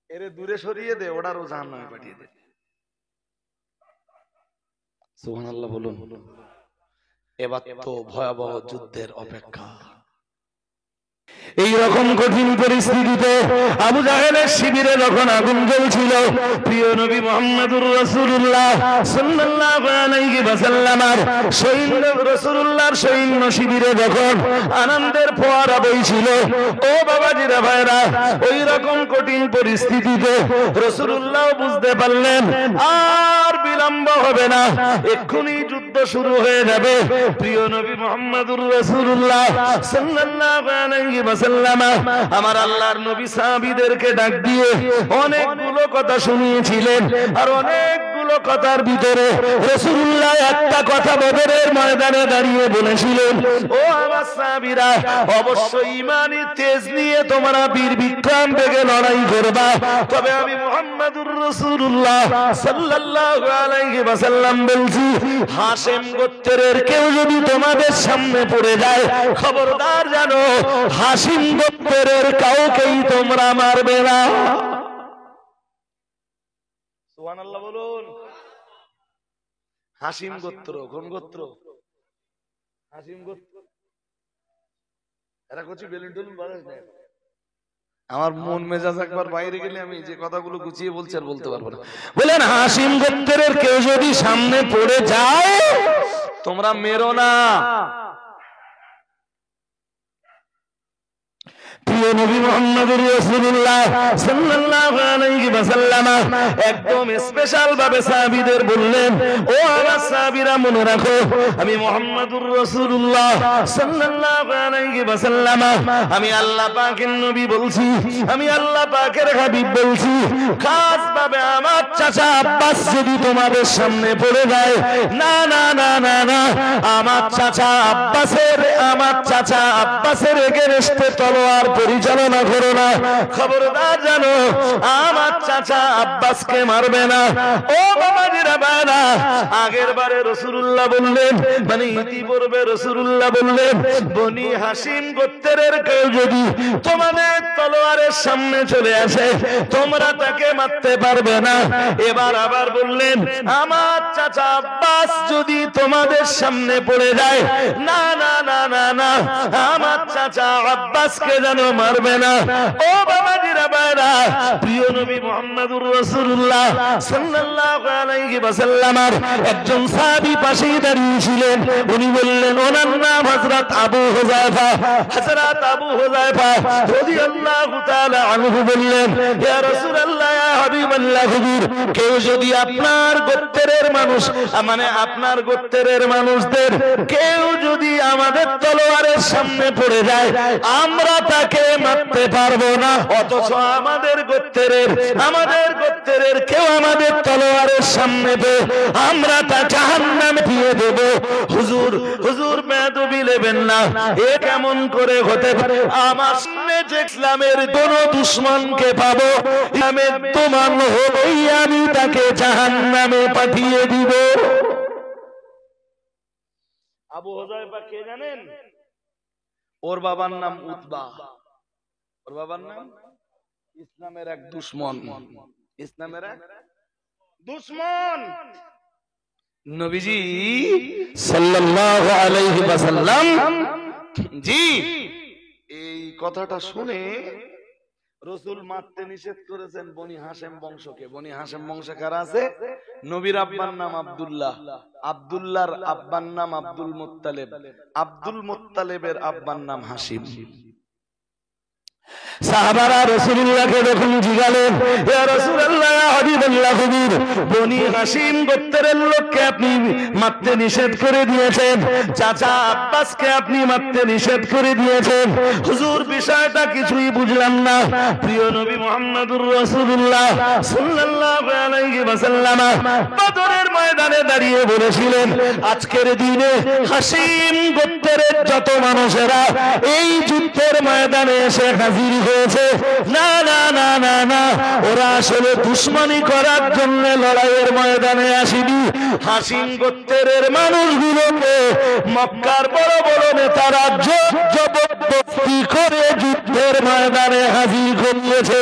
এরে দূরে সরিয়ে দে, ওটারও জাহান্নামে পাঠিয়ে দে। সুবহানাল্লাহ বলুন। এবার তো ভয়াবহ যুদ্ধের অপেক্ষা। এই রকম কঠিন পরিস্থিতিতে আবু জাহেলের শিবিরে যখন আগুন জ্বলছিল, প্রিয় নবী মুহাম্মদুর রাসূলুল্লাহ সাল্লাল্লাহু আলাইহি ওয়াসাল্লামের সৈন্য রাসূলুল্লাহর সৈন্য শিবিরে যখন আনন্দের ফোয়ারা বইছিল, ও বাবাজিরা ভাইরা, ওই রকম কঠিন পরিস্থিতিতে রাসূলুল্লাহ বুঝতে পারলেন আর বিলম্ব হবে না, এক্ষুনি যুদ্ধ শুরু হয়ে যাবে। প্রিয় নবী মুহাম্মদুর রাসূলুল্লাহ সাল্লাল্লাহু আলাইহি ওয়াসাল্লাম আমার আল্লাহর নবী সাহাবীদেরকে ডাক দিয়ে অনেকগুলো কথা শুনিয়েছিলেন, আর অনেকগুলো কথার ভিতরে রাসূলুল্লাহ একটা কথা বদরের ময়দানে দাঁড়িয়ে বলেছিলেন, ও আমার সাহাবীরা, অবশ্যই ঈমানি তেজ নিয়ে তোমরা বীর বিক্রম বেগে লড়াই করবা, তবে আমি মুহাম্মদুর রাসূলুল্লাহ সাল্লাল্লাহু আলাইহি ওয়াসাল্লাম বলছি, হাশেম গোত্রের কেউ যদি তোমাদের সামনে পড়ে যায়, খবরদার জানো হাশিম গোত্রের কাউকেই তোমরা মারবে না। সুবহানাল্লাহ বলুন। হাশিম গোত্র কোন গোত্র? হাশিম গোত্র। এরা কিছু বেলুন টেলুন বাজায় না। আমার মন মেজাজ একবার বাইরে গেলে আমি যে কথাগুলো গুছিয়ে বলছি আর বলতে পারবো না। বলেন হাশিম গোত্রের কেউ যদি সামনে পড়ে যায় তোমরা মেরো না। প্রিয় নবী মুহাম্মদুর রাসূলুল্লাহ সাল্লাল্লাহু আলাইহি ওয়াসাল্লাম একদম স্পেশাল ভাবে সাহাবীদের বললেন, ও আমার সাহাবীরা মনে রাখো, আমি মুহাম্মদুর রাসূলুল্লাহ সাল্লাল্লাহু আলাইহি ওয়াসাল্লাম আমি আল্লাহ পাকের নবী বলছি, আমি আল্লাহ পাকের হাবিব বলছি, খাস ভাবে আমার চাচা আব্বাস যদি তোমাদের সামনে পড়ে যায়, না না না না না, আমার চাচা আব্বাসের এগেনস্টে তলোয়ার পরিচালনা করো না, খবরদার জানো আমার চাচা আব্বাসকে মারবে না। ও বাবাজিরা ভাইরা, আগের বারে রাসূলুল্লাহ বললেন, মানে ইতিপূর্বে রাসূলুল্লাহ বললেন, বনি হাশিম গোত্রের কেউ যদি তোমাদের তলোয়ারের সামনে চলে আসে তোমরা তাকে মারতে পারবে না। এবার আবার বললেন, আমার চাচা আব্বাস যদি তোমাদের সামনে পড়ে যায়, না না না না না, আমার চাচা আব্বাসকে যেন মারবে না। ও বাবাজিরা ভাইরা, প্রিয় নবী মুহাম্মদুর রাসূলুল্লাহ সাল্লাল্লাহু আলাইহি ওয়াসাল্লামের একজন সাহাবী পাশেই দাঁড়িয়ে ছিলেন, উনি বললেন, ওনার নাম হযরত আবু হুযায়ফা। হযরত আবু হুযায়ফা রাদিয়াল্লাহু তাআলা আনহু বললেন, ইয়া রাসূলুল্লাহ, ইয়া হাবিবাল্লাহ, হুজুর, কেউ যদি আপনার গোত্রের মানুষ, মানে আপনার গোত্রের মানুষদের কেউ যদি আমাদের তলোয়ারের সামনে পড়ে যায় আমরা তাকে মারতে পারবো না, অথচ আমাদের গোত্রের কেউ আমাদের তলোয়ারের সামনে পেয়ে আমরা তা জাহান্নামে দিয়ে দেব। হুজুর বেয়াদবি নেবেন না, এ কেমন করে হতে পারে? আমার সামনে যে ইসলামের কোন দুশমনকে পাবো, ইসলামের দুশমন হলেই আমি তাকে জাহান্নামে পাঠিয়ে দিব। আবু হুযায়ফা কে জানেন? ওর বাবার নাম উতবা। ওর বাবার নাম ইসলামের এক দুশমন, ইসলামের এক দুশমন। নবীজি সাল্লাল্লাহু আলাইহি ওয়াসাল্লাম জি এই কথাটা শুনে রাসূল মারতে নিষেধ করেছেন বনি হাশেম বংশকে। বনি হাশেম বংশে কারা আছে? নবীর আব্বার নাম আব্দুল্লাহ, আব্দুল্লাহর আব্বার নাম আব্দুল মুত্তালিব, আব্দুল মুত্তালিবের আব্বার নাম হাশিম। সাহাবারা রাসূলুল্লাহকে যখন জিজ্ঞাসা, ইয়া রাসূলুল্লাহ, ইয়া হাবিবাল্লাহ, হুজুর, বনি হাশিম গোত্রের লোককে আপনি মারতে নিষেধ করে দিয়েছেন, চাচা আব্বাসকে আপনি মারতে নিষেধ করে দিয়েছেন, হুজুর বিষয়টা কিছুই বুঝলাম না। প্রিয় নবী মুহাম্মদুর রাসূলুল্লাহ সাল্লাল্লাহু আলাইহি ওয়াসাল্লাম বদরের ময়দানে দাঁড়িয়ে বলেছিলেন, আজকের দিনে হাশিম গোত্রের যত মানুষেরা এই যুদ্ধের ময়দানে এসে হাজির হয়েছে, না না না না না, ওরা আসলে দুশমনি করার জন্য লড়াইয়ের ময়দানে আসেনি। হাশিম গোত্রের মানুষগুলোকে মক্কার বড় বড় নেতারা জবরদস্তি করে যুদ্ধের যুদ্ধের ময়দানে হাজির করিয়েছে।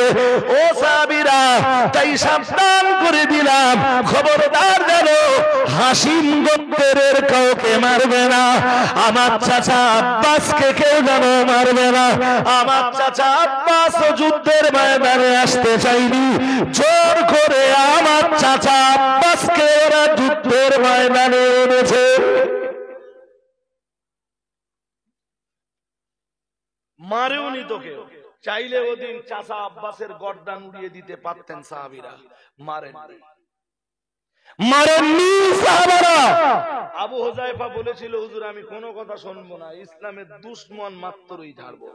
ও সাহাবীরা, তাই সাবধান করে দিলাম, খবরদার যেন হাসিম গোত্রের কাউকে মারবে না। আমার চাচা আব্বাসকে কেউ যেন মারবে না। আমার চাচা আব্বাস যুদ্ধের ময়দানে আসতে চাইনি, জোর করে আমার চাচা আব্বাসকে ওরা যুদ্ধের ময়দানে এনেছে। মারেওনি তোকে, চাইলে ওদিন চাচা আব্বাসের গর্দান উড়িয়ে দিতে পারতেন সাহাবীরা, মারেননি। মারেননি সাহাবারা। আবু হুযায়ফা বলেছিল, হুজুর আমি কোনো কথা শুনবো না, ইসলামের দুশমন মাত্রই ঝাড়বো।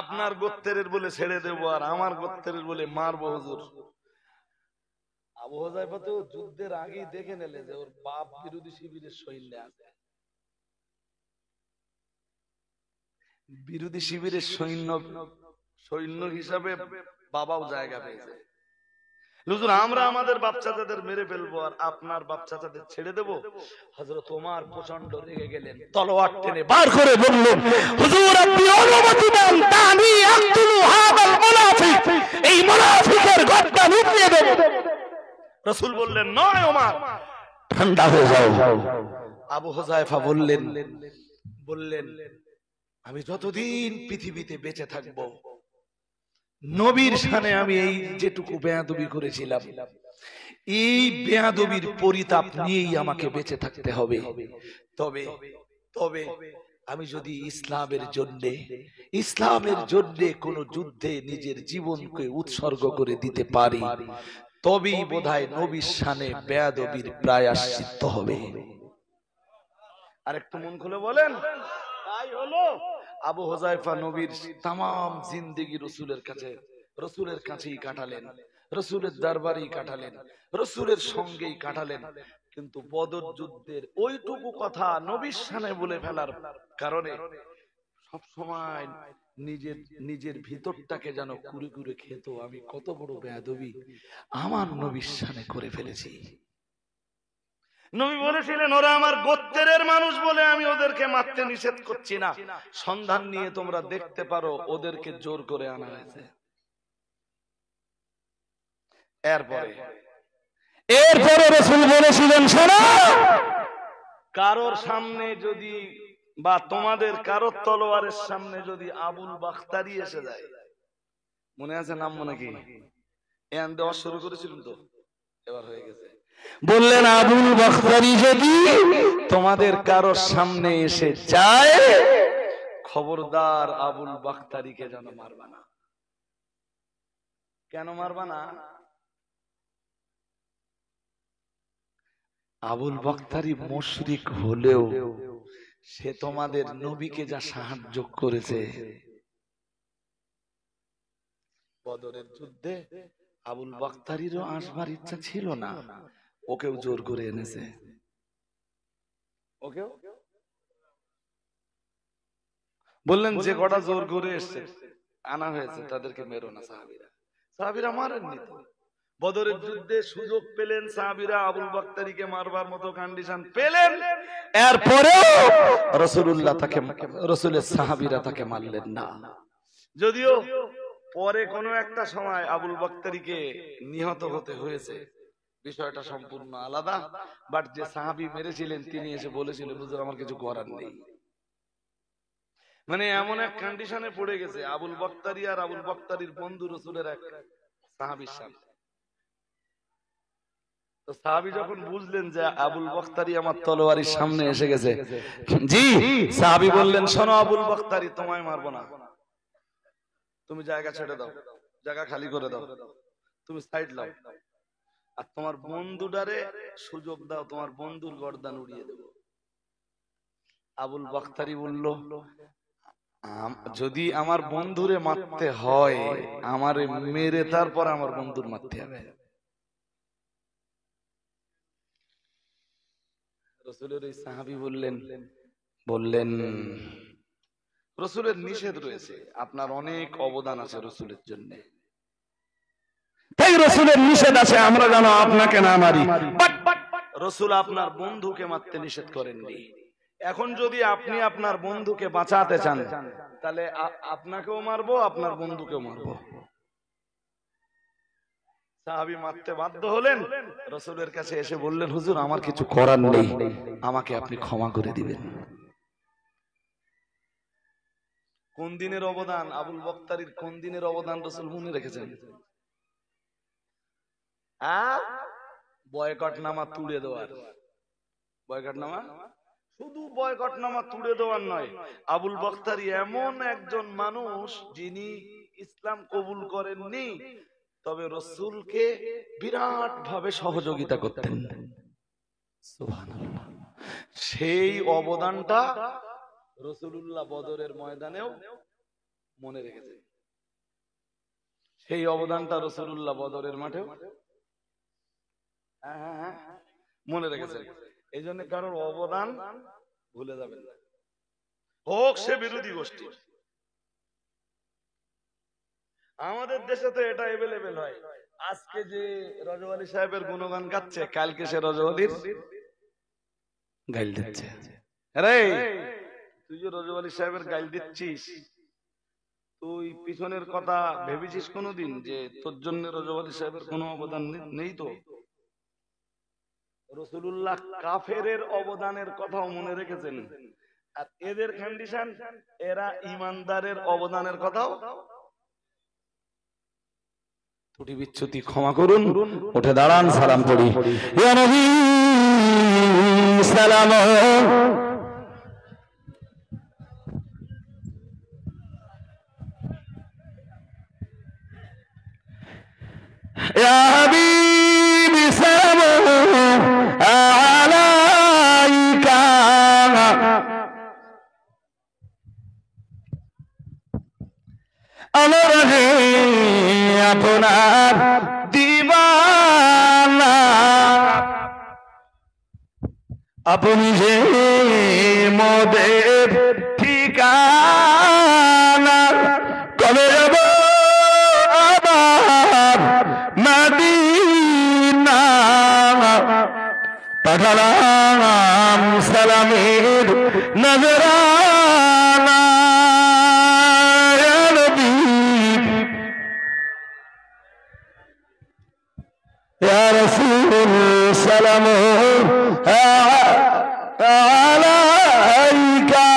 আপনার গোত্রের বলে ছেড়ে দেবো, আর আমার গোত্রের বলে মারবো হুজুর। আবু হুযায়ফা তো যুদ্ধের আগেই দেখে নিলে যে ওর বাপ বিরোধী শিবিরের সৈন্যে আছে, বিরোধী শিবিরের সৈন্য হিসাবে বাবাও জায়গা পেয়েছে। হুজুর আমরা আমাদের বাচ্চাদের মেরে ফেলবো আর আপনার বাচ্চাদের ছেড়ে দেবো। হযরত ওমর প্রচন্ড রেগে গেলেন, তলোয়ার টেনে বার করে বললেন, হুজুর আপনি অনুমতি দেন, তানি আক্তুলু হাদাল মুনাফিক, এই মুনাফিকের গর্দান উঠিয়ে দেব। রাসূল বললেন, নয় ওমর, ঠান্ডা হয়ে যাও। আবু হুযায়ফা বললেন আমি যতদিন পৃথিবীতে বেঁচে থাকবো, নবীর শানে আমি এই যেটুকু বেয়াদবি করেছিলাম, এই বেয়াদবির পরিতাপ নিয়েই আমাকে বেঁচে থাকতে হবে। তবে আমি যদি ইসলামের জন্য কোন যুদ্ধে নিজের জীবনকে উৎসর্গ করে দিতে পারি, তবেই বোধহয় নবীর শানে বেয়াদবির প্রায়শ্চিত্ত হবে। আর একটু মন খুলে বলেন, তাই হলো। আবু হুযায়ফা নবীর তামাম জিন্দেগি রসুলের কাছেই কাটালেন, রসুলের দরবারেই কাটালেন, রসুলের সঙ্গেই কাটালেন। কিন্তু বদর যুদ্ধের ওইটুকু কথা নবীর শানে বলে ফেলার কারণে সব সময় নিজের ভিতরটাকে যেন কুরে কুরে খেত, আমি কত বড় বেয়াদবি আমার নবীর শানে করে ফেলেছি। নবী বলেছিলেন, ওরা আমার গোত্রের মানুষ বলে আমি ওদেরকে মারতে নিষেধ করছি না, সন্ধান নিয়ে তোমরা দেখতে পারো, ওদেরকে জোর করে আনা হয়েছে। এরপরে রাসূল বলেছিলেন, শোনো, কারোর সামনে যদি বা তোমাদের কারোর তলোয়ারের সামনে যদি আবুল বাখতারি এসে যায়, মনে আছে নাম, মনে কি এন দেওয়া শুরু করেছিলেন তো, এবার হয়ে গেছে। বললেন আবুল বাখতারি যদি তোমাদের কারোর সামনে এসে যায়, খবরদার আবুল বাখতারিকে যেন মারবা না। কেন মারবা না? আবুল বাখতারি মুশরিক হলেও সে তোমাদের নবীকে যা সাহায্য করেছে, বদরের যুদ্ধে আবুল বাখতারিরও আসবার ইচ্ছা ছিল না, ওকেও জোর করে এনেছে। ওকেও বললেন, যে কটা জোর করে এসছে আনা হয়েছে তাদেরকে মেরো না। সাহাবীরা মারেননি তো। বদরের যুদ্ধে সুযোগ পেলেন সাহাবীরা, আবুল বাখতারিকে মারবার মতো কন্ডিশন পেলেন, এরপরেও রাসূলের সাহাবীরা তাকে মারলেন না। যদিও পরে কোনো একটা সময় আবুল বাখতারিকে নিহত হতে হয়েছে, বিষয়টা সম্পূর্ণ আলাদা। বাট যে সাহাবী মেরেছিলেন তিনি এসে বলেছিলেন, হুজুর আমার কিছু করার নেই। মানে এমন এক কন্ডিশনে পড়ে গেছে আবুল বাখতারি আর আবুল বাখতারির বন্ধু রাসূলের এক সাহাবীর সাথে। তো সাহাবী যখন বুঝলেন যে আবুল বাখতারি আমার তলোয়ারের সামনে এসে গেছে, জি সাহাবী বললেন, শোনো আবুল বাখতারি, তোমায় মারবো না, তুমি জায়গা ছেড়ে দাও, জায়গা খালি করে দাও, তুমি সাইড লাও, আর তোমার বন্ধুটারে সুযোগ দাও, তোমার বন্ধুর গর্দান উড়িয়ে দেব। আবুল বাখতারি বলল, যদি আমার বন্ধুরে মারতে হয়, আমারে মেরে তারপর আমার বন্ধুর মারতে হবে। রাসূলের এই সাহাবী বললেন রাসূলের নিষেধ রয়েছে, আপনার অনেক অবদান আছে রাসূলের জন্য, তাই রাসূলের নিষেধ আছে আমরা যেন আপনাকে না মারি। বাট রাসূল আপনার বন্ধুকে মারতে নিষেধ করেননি। এখন যদি আপনি আপনার বন্ধুকে বাঁচাতে চান তাহলে আপনাকেও মারবো, আপনার বন্ধুকেও মারবো। সাহাবী মারতে বাধ্য হলেন, রাসূলের কাছে এসে বললেন, হুজুর আমার কিছু করার নেই, আমাকে আপনি ক্ষমা করে দিবেন। কোন দিনের অবদান, আবুল বক্তারির কোন দিনের অবদান রাসূল মনে রেখেছেন? বয়কটনামা তুলে দেওয়ার। বয়কটনামা, শুধু বয়কটনামা তুলে দেওয়ার নয়, আবুল বক্তারি এমন একজন মানুষ যিনি ইসলাম কবুল করেননি, তবে রাসূলকে বিরাট ভাবে সহযোগিতা করতেন। সুবহানাল্লাহ। সেই অবদানটা রাসূলুল্লাহ বদরের ময়দানেও মনে রেখেছে। সেই অবদানটা রাসূলুল্লাহ বদরের মাঠেও মনে রেখেছে। এই জন্য কারোর অবদান ভুলে যাবেন না, হোক সে বিরোধী গোষ্ঠী। আমাদের দেশে তো এটা এভেলেবেল হয়, আজকে যে রজব আলী সাহেবের গুণগান গাচ্ছে, কালকে সে রজব আলীর গাইল দিচ্ছে। আরে তুই যে রজব আলী সাহেবের গাইল দিচ্ছিস, তুই পিছনের কথা ভেবেছিস কোনোদিন যে তোর জন্য রজব আলী সাহেবের কোনো অবদান নেই? তো রাসূলুল্লাহ কাফেরের অবদানের কথাও মনে রেখেছেন, আর এদের কন্ডিশন, এরা ইমানদারের অবদানের কথাও। ত্রুটি বিচ্যুতি ক্ষমা করুন, উঠে দাঁড়ান, সালাম পড়ি। ইয়া নবী সালাম, ইয়া হাবিবি সালাম আলাইকা, আমার হে আপনার দিওয়ানা, আপনি যে মোদের ঠিকানা, কবে যাব আবার মদিনা, পাঠালাম সালামের নজরানা, ইয়া রাসূল সালাম আলাইকা,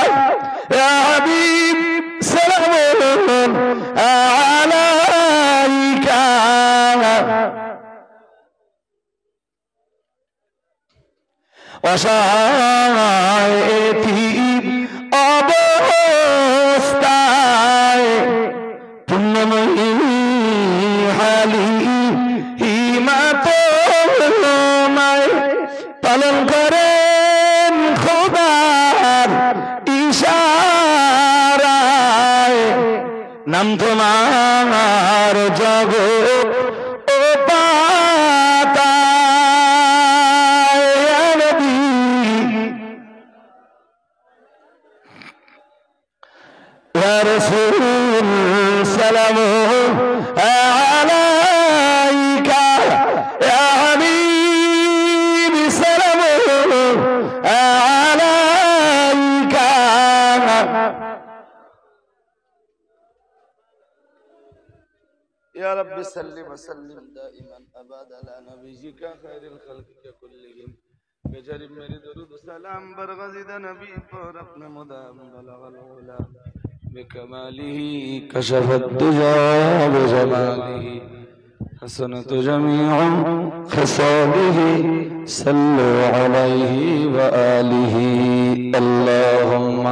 ইয়া হাবিব সালাম আলাইকা, অসহায়তি অবস্থায় পুণ্যময়ী হালি পালন করেন খোদার ইশারায়, নাম তোমার জগৎ ও পাতায়, নবী ইয়া রাসূল সালাম আলাইকা, ইয়া হাবিব সালাম আলাইকা, ইয়া রাব্বি সাল্লি ওয়া সাল্লিম দাইমান আবাদা আলা নবিয়িকা খায়রুল খালকি কুল্লিহিম, বেজারিম মেরে দরুদ সালাম বরগজিদা নবী পর আপনা মুদাম বলাগাল উলা বিকামালিহি কাশাফাত দুজা বিজামালিহি, حسنت جميع خصاله صلوا عليه وآله اللهم